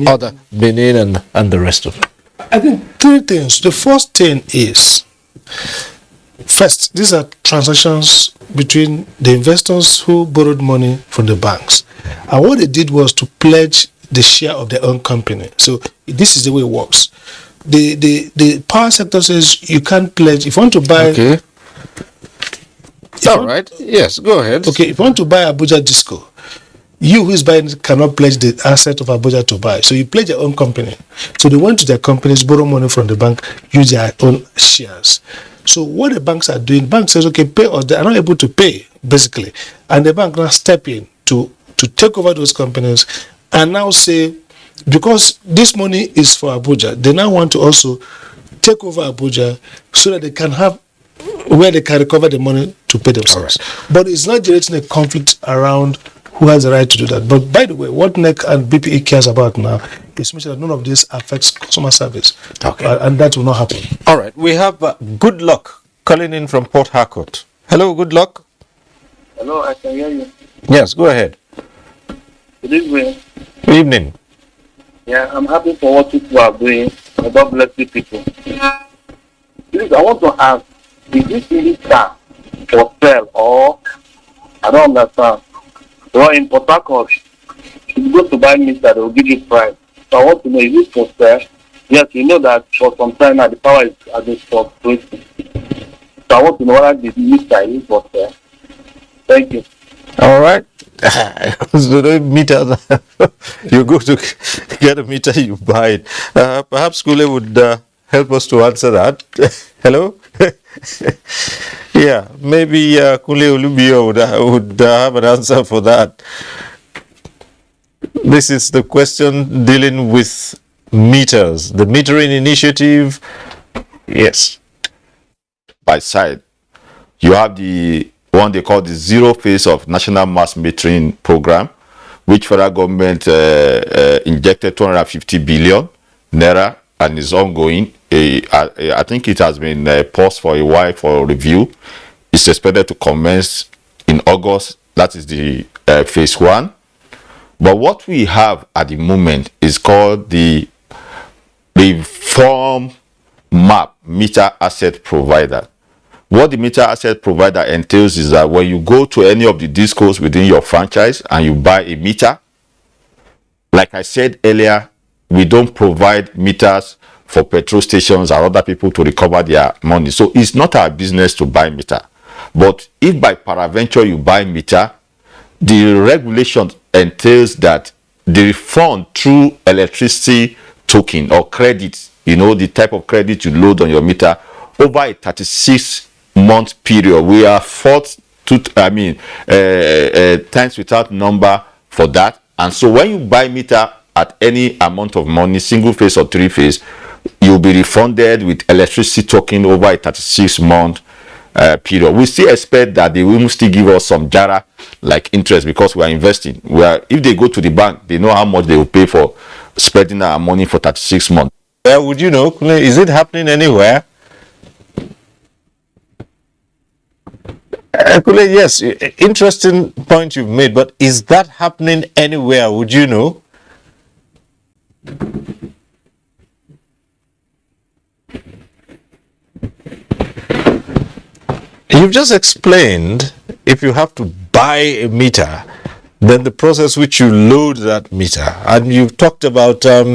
other Benin and the rest of it. I think 3 things. The first thing is, first, these are transactions between the investors who borrowed money from the banks. And what they did was to pledge the share of their own company. So this is the way it works. The power sector says you can't pledge. If you want to buy... Okay. All right. Yes, go ahead. Okay, if you want to buy Abuja Disco, you who is buying cannot pledge the asset of Abuja to buy. So you pledge your own company. So they went to their companies, borrow money from the bank, use their own shares. So what the banks are doing, bank says, okay, pay, or they are not able to pay, basically. And the bank now step in to take over those companies and now say, because this money is for Abuja, they now want to also take over Abuja so that they can have where they can recover the money to pay themselves. Right. But it's not generating a conflict around who has the right to do that. But by the way, what NEC and BPE cares about now is making sure that none of this affects customer service. Okay. And that will not happen. All right. We have Good Luck calling in from Port Harcourt. Hello, Good Luck. Hello, I can hear you. Yes, go ahead. Good evening. Good evening. Yeah, I'm happy for what people are doing. God bless you people. Please, I want to ask, is this really car for sale or I don't understand. So in Port Harcourt, if you go to buy meter, they will give you price. So I want to know, is it for sale? Yes, you know that for some time now the power is at the spot. So I want to know whether the meter is for sale. Thank you. All right. So the meter, you go to get a meter, you buy it. Perhaps Kule would help us to answer that. Hello? Yeah, maybe Kule Olubio would have an answer for that. This is the question dealing with meters, the metering initiative. Yes. By side, you have the one they call the zero phase of national mass metering program, which federal government injected 250 billion naira and is ongoing. I think it has been paused for a while for review. It's expected to commence in August. That is the phase 1. But what we have at the moment is called the reform map meter asset provider. What the meter asset provider entails is that when you go to any of the discos within your franchise and you buy a meter, like I said earlier, we don't provide meters for petrol stations or other people to recover their money. So it's not our business to buy meter. But if by peradventure you buy meter, the regulation entails that the refund through electricity token or credit, you know, the type of credit you load on your meter over a 36-month period. We are forced to, times without number for that. And so when you buy meter at any amount of money, single phase or 3-phase, you'll be refunded with electricity token over a 36-month period. We still expect that they will still give us some jara like interest because we are investing. If they go to the bank, they know how much they will pay for spreading our money for 36 months. Would you know, is it happening anywhere? Kule, yes, interesting point you've made, but is that happening anywhere? Would you know? You've just explained if you have to buy a meter, then the process which you load that meter, and you've talked about a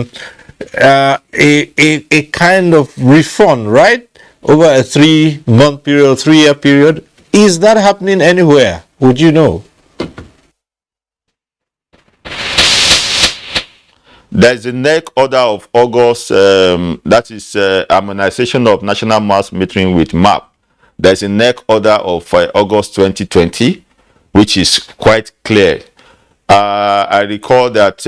kind of refund, right? Over a 3-month period, 3-year period. Is that happening anywhere? Would you know? There's a NEC order of August, that is harmonization of national mass metering with MAP. There's a NEC order of August 2020, which is quite clear. I recall that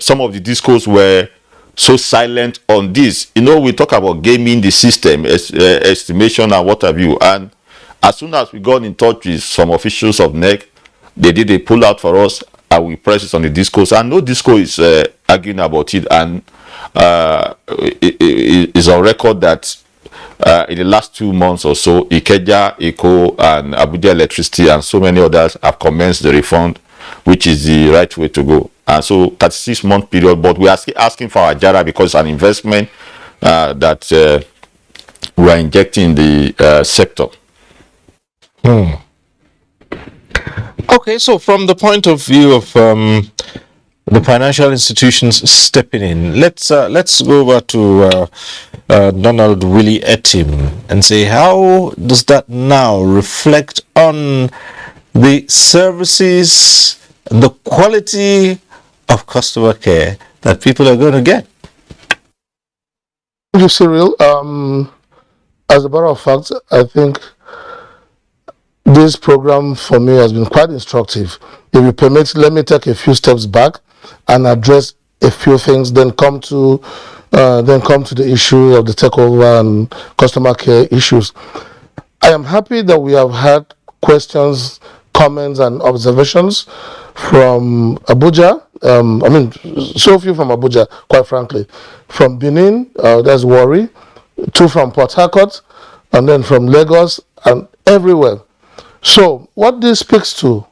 some of the discos were so silent on this. You know, we talk about gaming the system, estimation and what have you. And as soon as we got in touch with some officials of NEC, they did a pull out for us and we pressed it on the discos. And no disco is arguing about it. And it is on record that in the last 2 months or so, Ikeja, Eco, and Abuja Electricity and so many others have commenced the refund, which is the right way to go. And so 36-month period, but we are still asking for our JARA because it's an investment that we are injecting in the sector. Okay, so from the point of view of the financial institutions stepping in, let's go over to Donald Willie Etim and say, how does that now reflect on the services, the quality of customer care that people are going to get? Thank you, Cyril. As a matter of fact, I think this program for me has been quite instructive. If you permit, let me take a few steps back and address a few things, then come to the issue of the takeover and customer care issues. I am happy that we have had questions, comments, and observations from Abuja. So few from Abuja, quite frankly. From Benin, there's Warri, 2 from Port Harcourt, and then from Lagos, and everywhere. So what this speaks to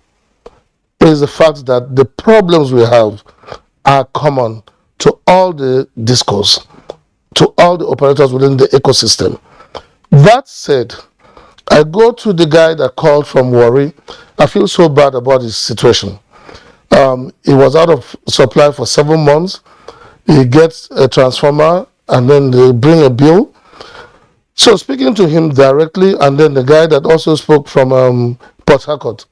is the fact that the problems we have are common to all the discos, to all the operators within the ecosystem. That said, I go to the guy that called from Warri. I feel so bad about his situation. He was out of supply for 7 months. He gets a transformer and then they bring a bill. So speaking to him directly, and then the guy that also spoke from Port Harcourt,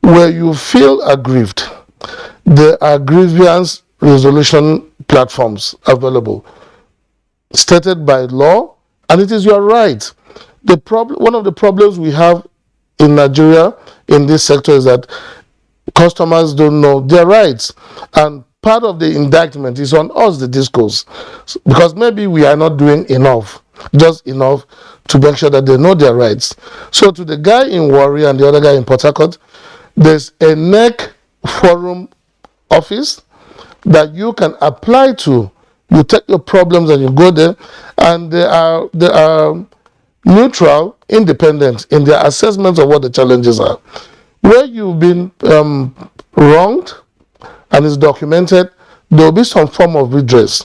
where you feel aggrieved, there are grievance resolution platforms available, stated by law, and it is your right. One of the problems we have in Nigeria in this sector is that customers don't know their rights, and part of the indictment is on us, the discos, because maybe we are not doing enough, just enough to make sure that they know their rights. So to the guy in Warri and the other guy in Port Harcourt, there's a NEC forum office that you can apply to. You take your problems and you go there, and they are neutral, independent in their assessments of what the challenges are. Where you've been wronged and is documented, there will be some form of redress.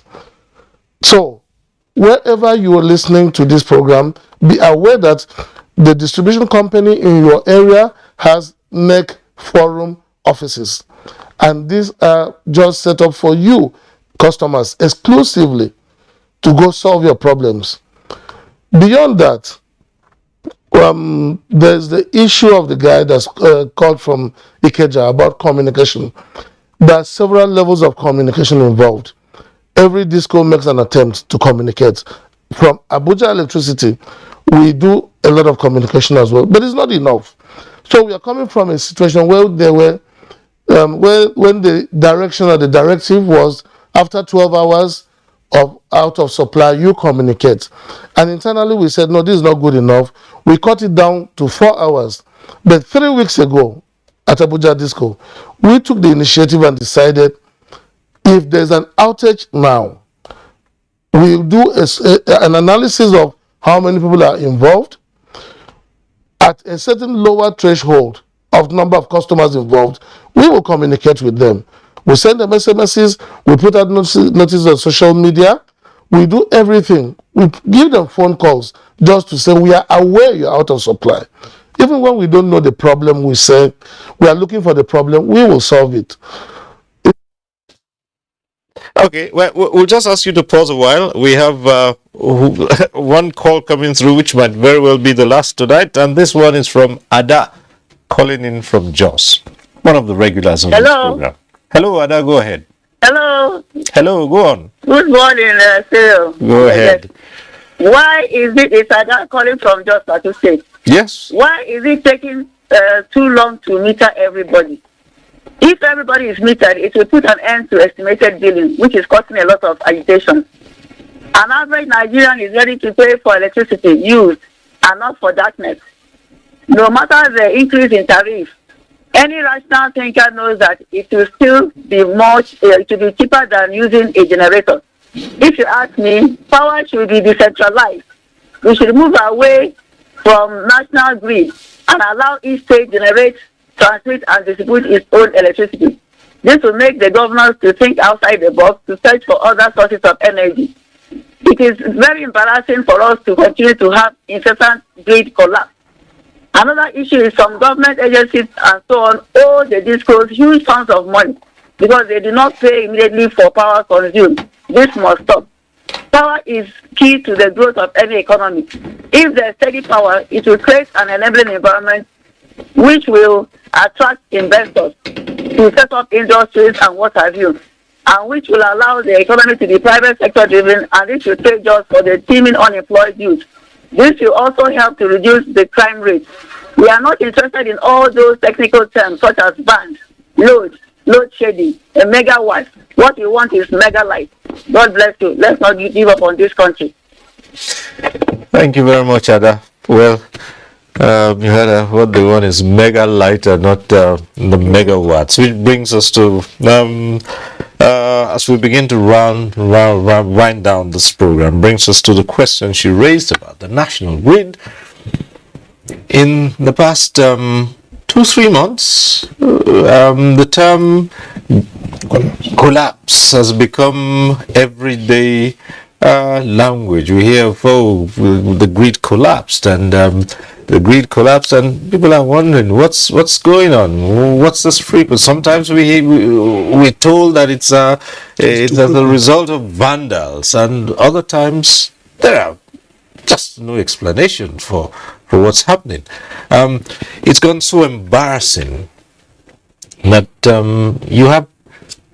So, wherever you are listening to this program, be aware that the distribution company in your area has NEC forum offices. And these are just set up for you, customers, exclusively to go solve your problems. Beyond that, there's the issue of the guy that's called from Ikeja about communication. There are several levels of communication involved. Every disco makes an attempt to communicate. From Abuja Electricity, we do a lot of communication as well, but it's not enough. So we are coming from a situation where there were, when the direction or the directive was after 12 hours of out of supply, you communicate. And internally we said, no, this is not good enough. We cut it down to 4 hours. But 3 weeks ago at Abuja Disco, we took the initiative and decided if there's an outage now, we'll do an analysis of how many people are involved. At a certain lower threshold of number of customers involved, we will communicate with them. We send them SMSs, we put out notices on social media, we do everything. We give them phone calls just to say we are aware you're out of supply. Even when we don't know the problem, we say we are looking for the problem, we will solve it. Okay, well, we'll just ask you to pause a while. We have one call coming through, which might very well be the last tonight, and this one is from Ada, calling in from Jos, one of the regulars on this program. Hello, Ada, go ahead. Hello. Hello, go on. Good morning, Cyril. Go ahead. Why is it's Ada calling from Jos Plateau State? Yes. Why is it taking too long to meter everybody? If everybody is metered, it will put an end to estimated billing, which is causing a lot of agitation. An average Nigerian is ready to pay for electricity used and not for darkness. No matter the increase in tariff, any rational thinker knows that it will still be it will be cheaper than using a generator. If you ask me, power should be decentralized. We should move away from national grid and allow each state generate, transmit and distribute its own electricity. This will make the governors to think outside the box to search for other sources of energy. It is very embarrassing for us to continue to have incessant grid collapse. Another issue is some government agencies and so on owe the discos huge sums of money because they do not pay immediately for power consumed. This must stop. Power is key to the growth of any economy. If there is steady power, it will create an enabling environment which will attract investors to set up industries and what have you, and which will allow the economy to be private sector driven, and this will take jobs for the teeming unemployed youth. This will also help to reduce the crime rate. We are not interested in all those technical terms such as band, load shedding, a megawatt. What we want is mega light. God bless you. Let's not give up on this country. Thank you very much, Ada. Well, you heard what they want is mega light and not the megawatts, which brings us to as we begin to wind down this program, brings us to the question she raised about the national grid. In the past 2-3 months, the term collapse has become everyday language. We hear, the grid collapsed, and the grid collapsed, and people are wondering what's going on. What's this frequency? Sometimes we're told that it's as a result of vandals, and other times there are just no explanation for what's happening. It's gone so embarrassing that you have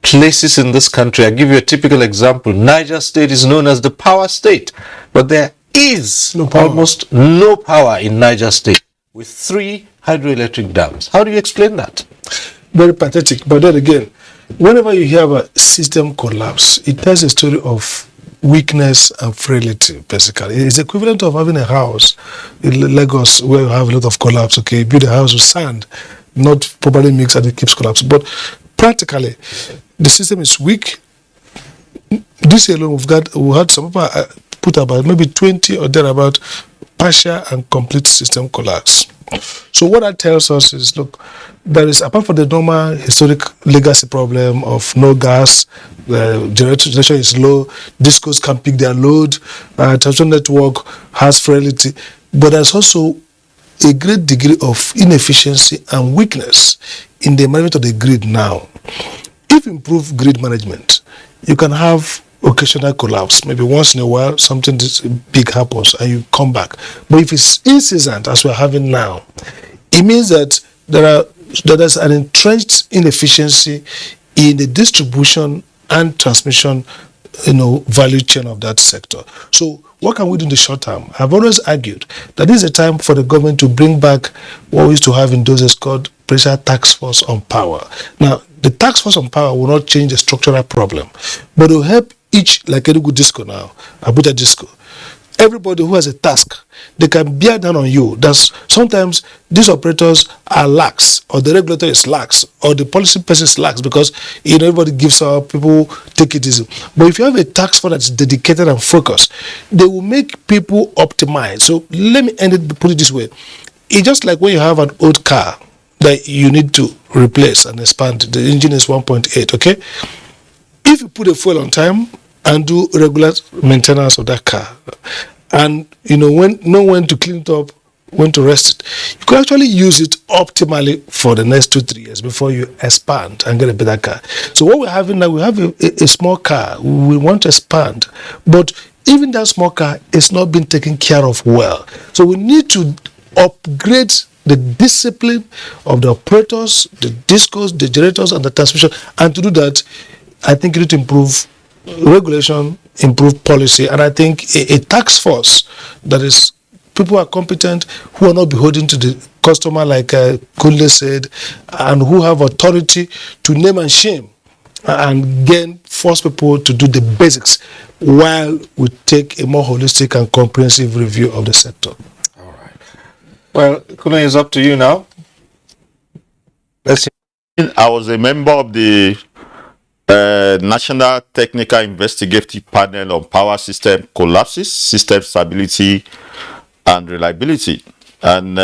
places in this country. I'll give you a typical example. Niger State is known as the power state, but there is almost no power in Niger State with 3 hydroelectric dams. How do you explain that? Very pathetic. But then again, whenever you hear a system collapse, it tells a story of weakness and frailty, basically. It's equivalent of having a house in Lagos where you have a lot of collapse. Okay, you build a house with sand, not properly mixed, and it keeps collapsing. But practically, the system is weak. This alone, we had some people put about maybe 20 or thereabout partial and complete system collapse. So what that tells us is, look, there is, apart from the normal historic legacy problem of no gas, the generation is low, discos can pick their load, transmission network has frailty, but there's also a great degree of inefficiency and weakness in the management of the grid now. If you improve grid management, you can have occasional collapse. Maybe once in a while, something big happens and you come back. But if it's incessant, as we're having now, it means that there's an entrenched inefficiency in the distribution and transmission, value chain of that sector. So what can we do in the short term? I've always argued that this is a time for the government to bring back what we used to have in those days called Pressure Task Force on Power. Now, the task force on power will not change the structural problem, but it will help each, like Enugu Disco now, Abuja Disco. Everybody who has a task, they can bear down on you. That's sometimes these operators are lax, or the regulator is lax, or the policy person is lax because everybody gives up, people take it easy. But if you have a task force that's dedicated and focused, they will make people optimize. So let me put it this way: it's just like when you have an old car that you need to replace and expand. The engine is 1.8, okay? If you put a fuel on time and do regular maintenance of that car, and know when to clean it up, when to rest it, you can actually use it optimally for the next 2-3 years before you expand and get a better car. So what we're having now, we have a small car, we want to expand, but even that small car is not being taken care of well. So we need to upgrade the discipline of the operators, the discos, the generators, and the transmission. And to do that, I think you need to improve regulation, improve policy, and I think a task force that is people who are competent, who are not beholden to the customer, like Kunle said, and who have authority to name and shame, and force people to do the basics while we take a more holistic and comprehensive review of the sector. Well, Kunle, it's up to you now. I was a member of the National Technical Investigative Panel on Power System Collapses, System Stability and Reliability. And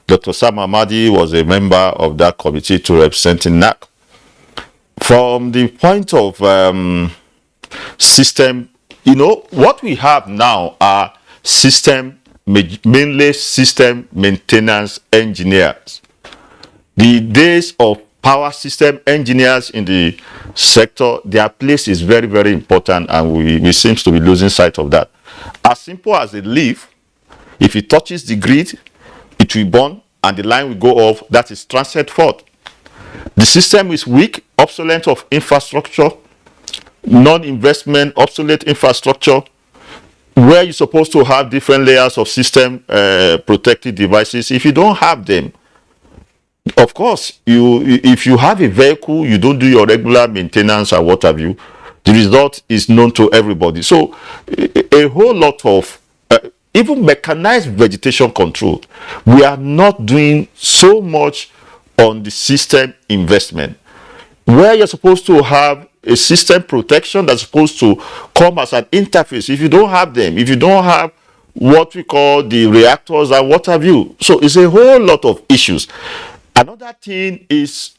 Dr. Sam Amadi was a member of that committee to represent NAC. From the point of system, what we have now are mainly system maintenance engineers. The days of power system engineers in the sector, their place is very, very important, and we seem to be losing sight of that. As simple as a leaf, if it touches the grid, it will burn and the line will go off. That is transient fault. The system is weak, obsolete of infrastructure, non-investment, obsolete infrastructure, where you're supposed to have different layers of system protected devices. If you don't have them, of course, if you have a vehicle, you don't do your regular maintenance or what have you, the result is known to everybody. So a whole lot of even mechanized vegetation control, we are not doing so much on the system investment, where you're supposed to have a system protection that's supposed to come as an interface. If you don't have them, if you don't have what we call the reactors and what have you, so it's a whole lot of issues. Another thing is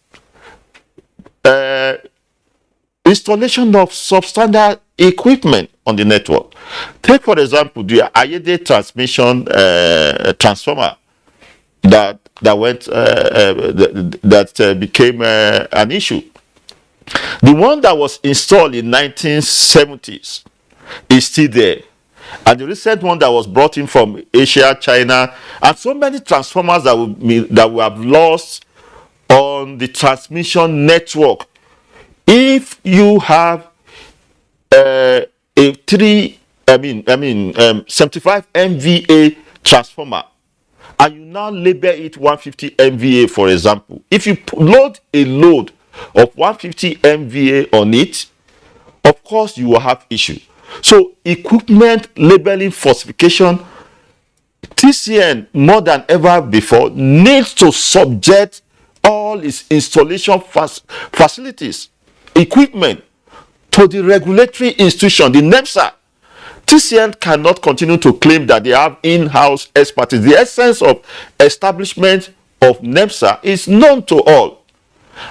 installation of substandard equipment on the network. Take, for example, the Ayede transmission transformer that became an issue. The one that was installed in 1970s is still there, and the recent one that was brought in from Asia, China, and so many transformers that we have lost on the transmission network. If you have a 75 MVA transformer, and you now label it 150 MVA, for example, if you load a load of 150 MVA on it, of course you will have issue. So equipment labeling falsification, TCN more than ever before needs to subject all its installation facilities, equipment to the regulatory institution, the NEMSA. TCN cannot continue to claim that they have in-house expertise. The essence of establishment of NEMSA is known to all.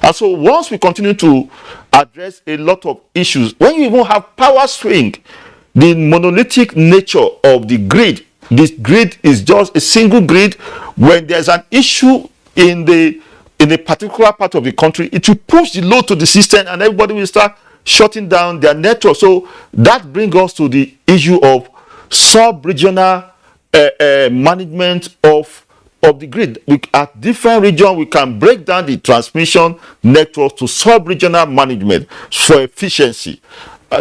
And so once we continue to address a lot of issues, when you even have power swing, the monolithic nature of the grid, this grid is just a single grid. When there's an issue in a particular part of the country, it will push the load to the system and everybody will start shutting down their network. So that brings us to the issue of sub-regional management of the grid. At different regions, we can break down the transmission network to sub-regional management for efficiency.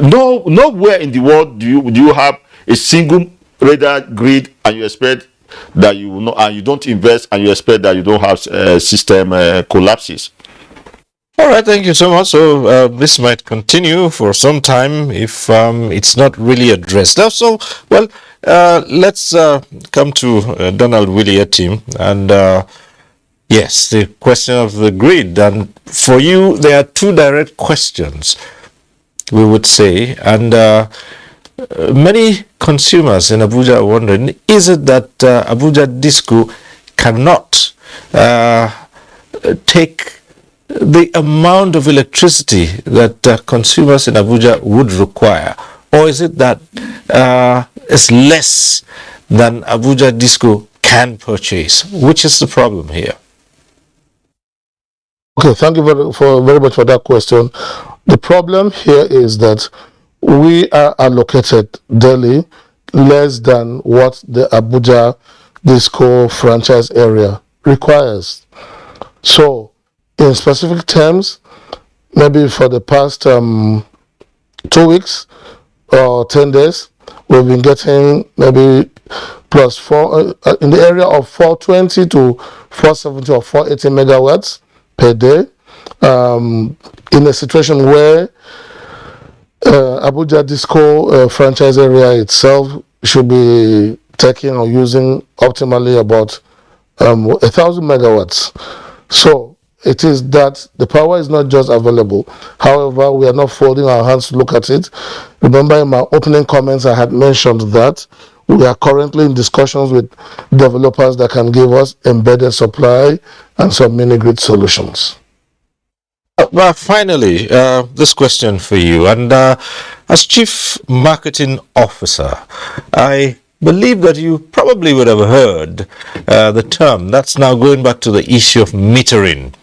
Nowhere in the world do you have a single radar grid and you expect that you will not, and you don't invest and you expect that you don't have system collapses. All right, thank you so much. So this might continue for some time if it's not really addressed. So, well, let's come to Donald Willier team. And yes, the question of the grid. And for you, there are two direct questions, we would say. And many consumers in Abuja are wondering, is it that Abuja Disco cannot take the amount of electricity that consumers in Abuja would require, or is it that it's less than Abuja Disco can purchase? Which is the problem here? Okay, thank you very much for that question. The problem here is that we are allocated daily less than what the Abuja Disco franchise area requires. So, in specific terms, maybe for the past 2 weeks or 10 days, we've been getting maybe plus 4 in the area of 420 to 470 or 480 megawatts per day. In a situation where Abuja Disco franchise area itself should be taking or using optimally about 1,000 megawatts. So it is that the power is not just available. However, we are not folding our hands to look at it. Remember, in my opening comments, I had mentioned that we are currently in discussions with developers that can give us embedded supply and some mini-grid solutions. But finally, this question for you. And as Chief Marketing Officer, I believe that you probably would have heard the term. That's now going back to the issue of metering.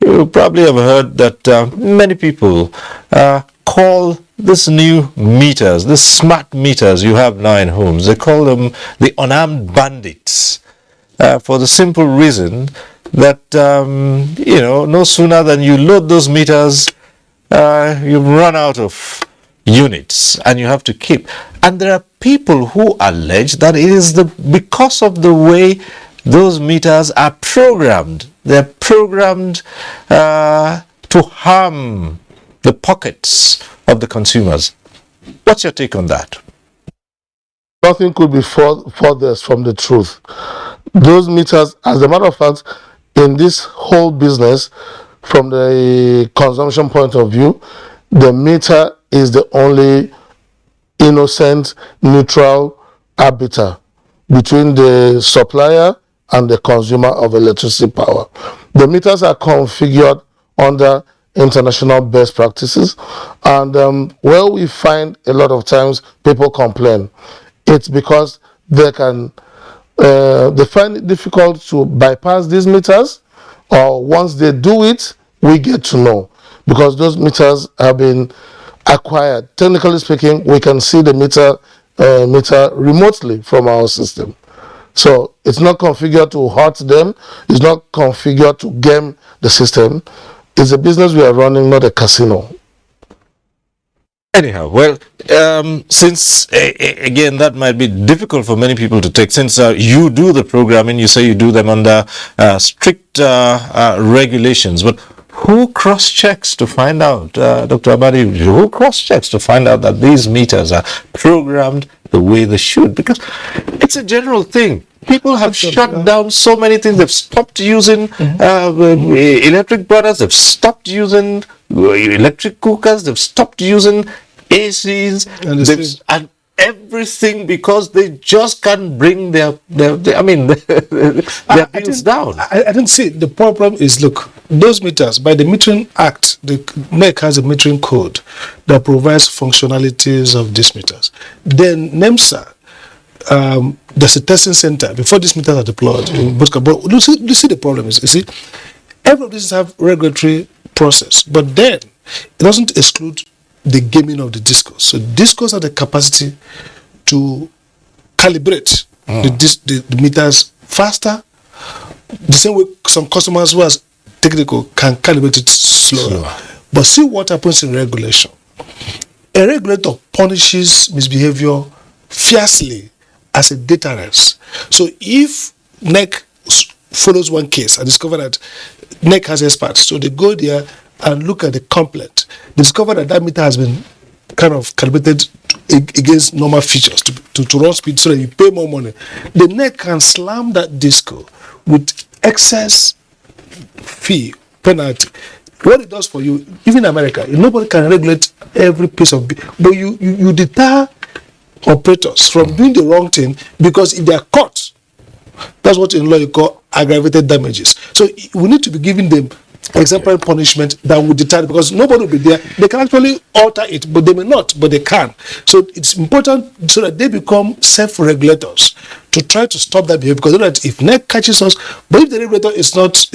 You probably have heard that many people call this new meters, these smart meters you have now in homes, they call them the unarmed bandits for the simple reason that, no sooner than you load those meters, you run out of units and you have to keep. And there are people who allege that it is because of the way those meters are programmed. They're programmed to harm the pockets of the consumers. What's your take on that? Nothing could be furthest from the truth. Those meters, as a matter of fact, in this whole business, from the consumption point of view, the meter is the only innocent, neutral arbiter between the supplier and the consumer of electricity power. The meters are configured under international best practices, and where we find a lot of times people complain, it's because they find it difficult to bypass these meters, or once they do it, we get to know, because those meters have been acquired. Technically speaking, we can see the meter remotely from our system. So it's not configured to hurt them. It's not configured to game the system. It's a business we are running, not a casino. Anyhow, well, since, again, that might be difficult for many people to take, since you do the programming, you say you do them under strict regulations, but who cross-checks to find out, Dr. Abadi, who cross-checks to find out that these meters are programmed the way they should? Because it's a general thing. People have shut down so many things. They've stopped using electric burners. They've stopped using electric cookers. They've stopped using ACs. And everything because they just can't bring their bills down. I don't see. The problem is, look, those meters, by the Metering Act, the NEC has a metering code that provides functionalities of these meters. Then NEMSA, there's a testing center before these meters are deployed. But you see the problem is, you see, every of these have regulatory process, but then it doesn't exclude the gaming of the discos. So discos have the capacity to calibrate the meters faster. The same way some customers who are technical can calibrate it slower. But see what happens in regulation. A regulator punishes misbehavior fiercely as a deterrence. So if NEC follows one case and discover that NEC has experts, so they go there and look at the complaint, they discover that meter has been kind of calibrated against normal features to run speed so that you pay more money. The NEC can slam that disco with excess fee, penalty. What it does for you, even in America, nobody can regulate every piece of but you deter operators from doing the wrong thing, because if they are caught, that's what in law you call aggravated damages. So we need to be giving them exemplary punishment that will deter, because nobody will be there. They can actually alter it, but they may not, but they can. So it's important so that they become self-regulators to try to stop that behavior, because that if NEC catches us, but if the regulator is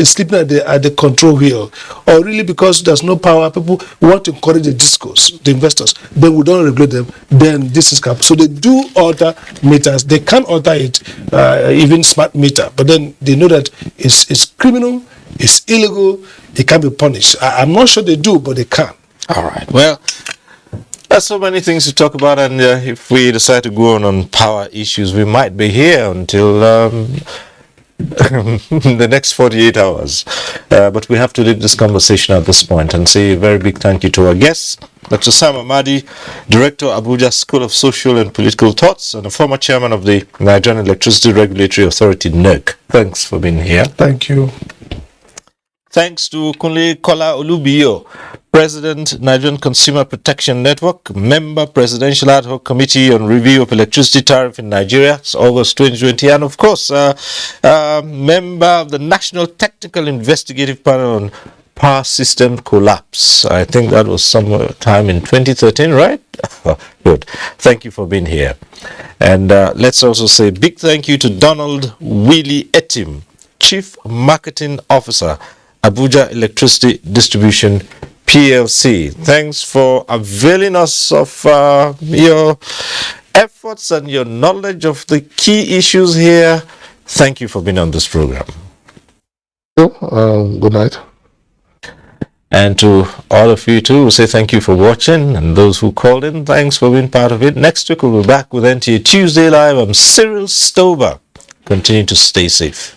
sleeping at the control wheel, or really because there's no power, people want to encourage the discos, the investors, then we don't regulate them, then this is cap. So they do alter meters. They can alter it, even smart meter, but then they know that it's criminal, it's illegal, it can be punished. I'm not sure they do, but they can. All right. Well, there's so many things to talk about, and if we decide to go on power issues, we might be here until the next 48 hours. But we have to leave this conversation at this point and say a very big thank you to our guests, Dr. Sam Amadi, Director, Abuja School of Social and Political Thoughts, and a former chairman of the Nigerian Electricity Regulatory Authority, NERC. Thanks for being here. Thank you. Thanks to Kunle Kola Olubiyo, President, Nigerian Consumer Protection Network, member, Presidential Ad Hoc Committee on Review of Electricity Tariff in Nigeria, it's August 2020, and of course, member of the National Technical Investigative Panel on Power System Collapse. I think that was sometime in 2013, right? Good. Thank you for being here. And let's also say big thank you to Donald Willie Etim, Chief Marketing Officer, Abuja Electricity Distribution PLC. Thanks for availing us of your efforts and your knowledge of the key issues here. Thank you for being on this program. Good night. And to all of you too, we'll say thank you for watching, and those who called in, thanks for being part of it. Next week we'll be back with NTA Tuesday Live. I'm Cyril Stover. Continue to stay safe.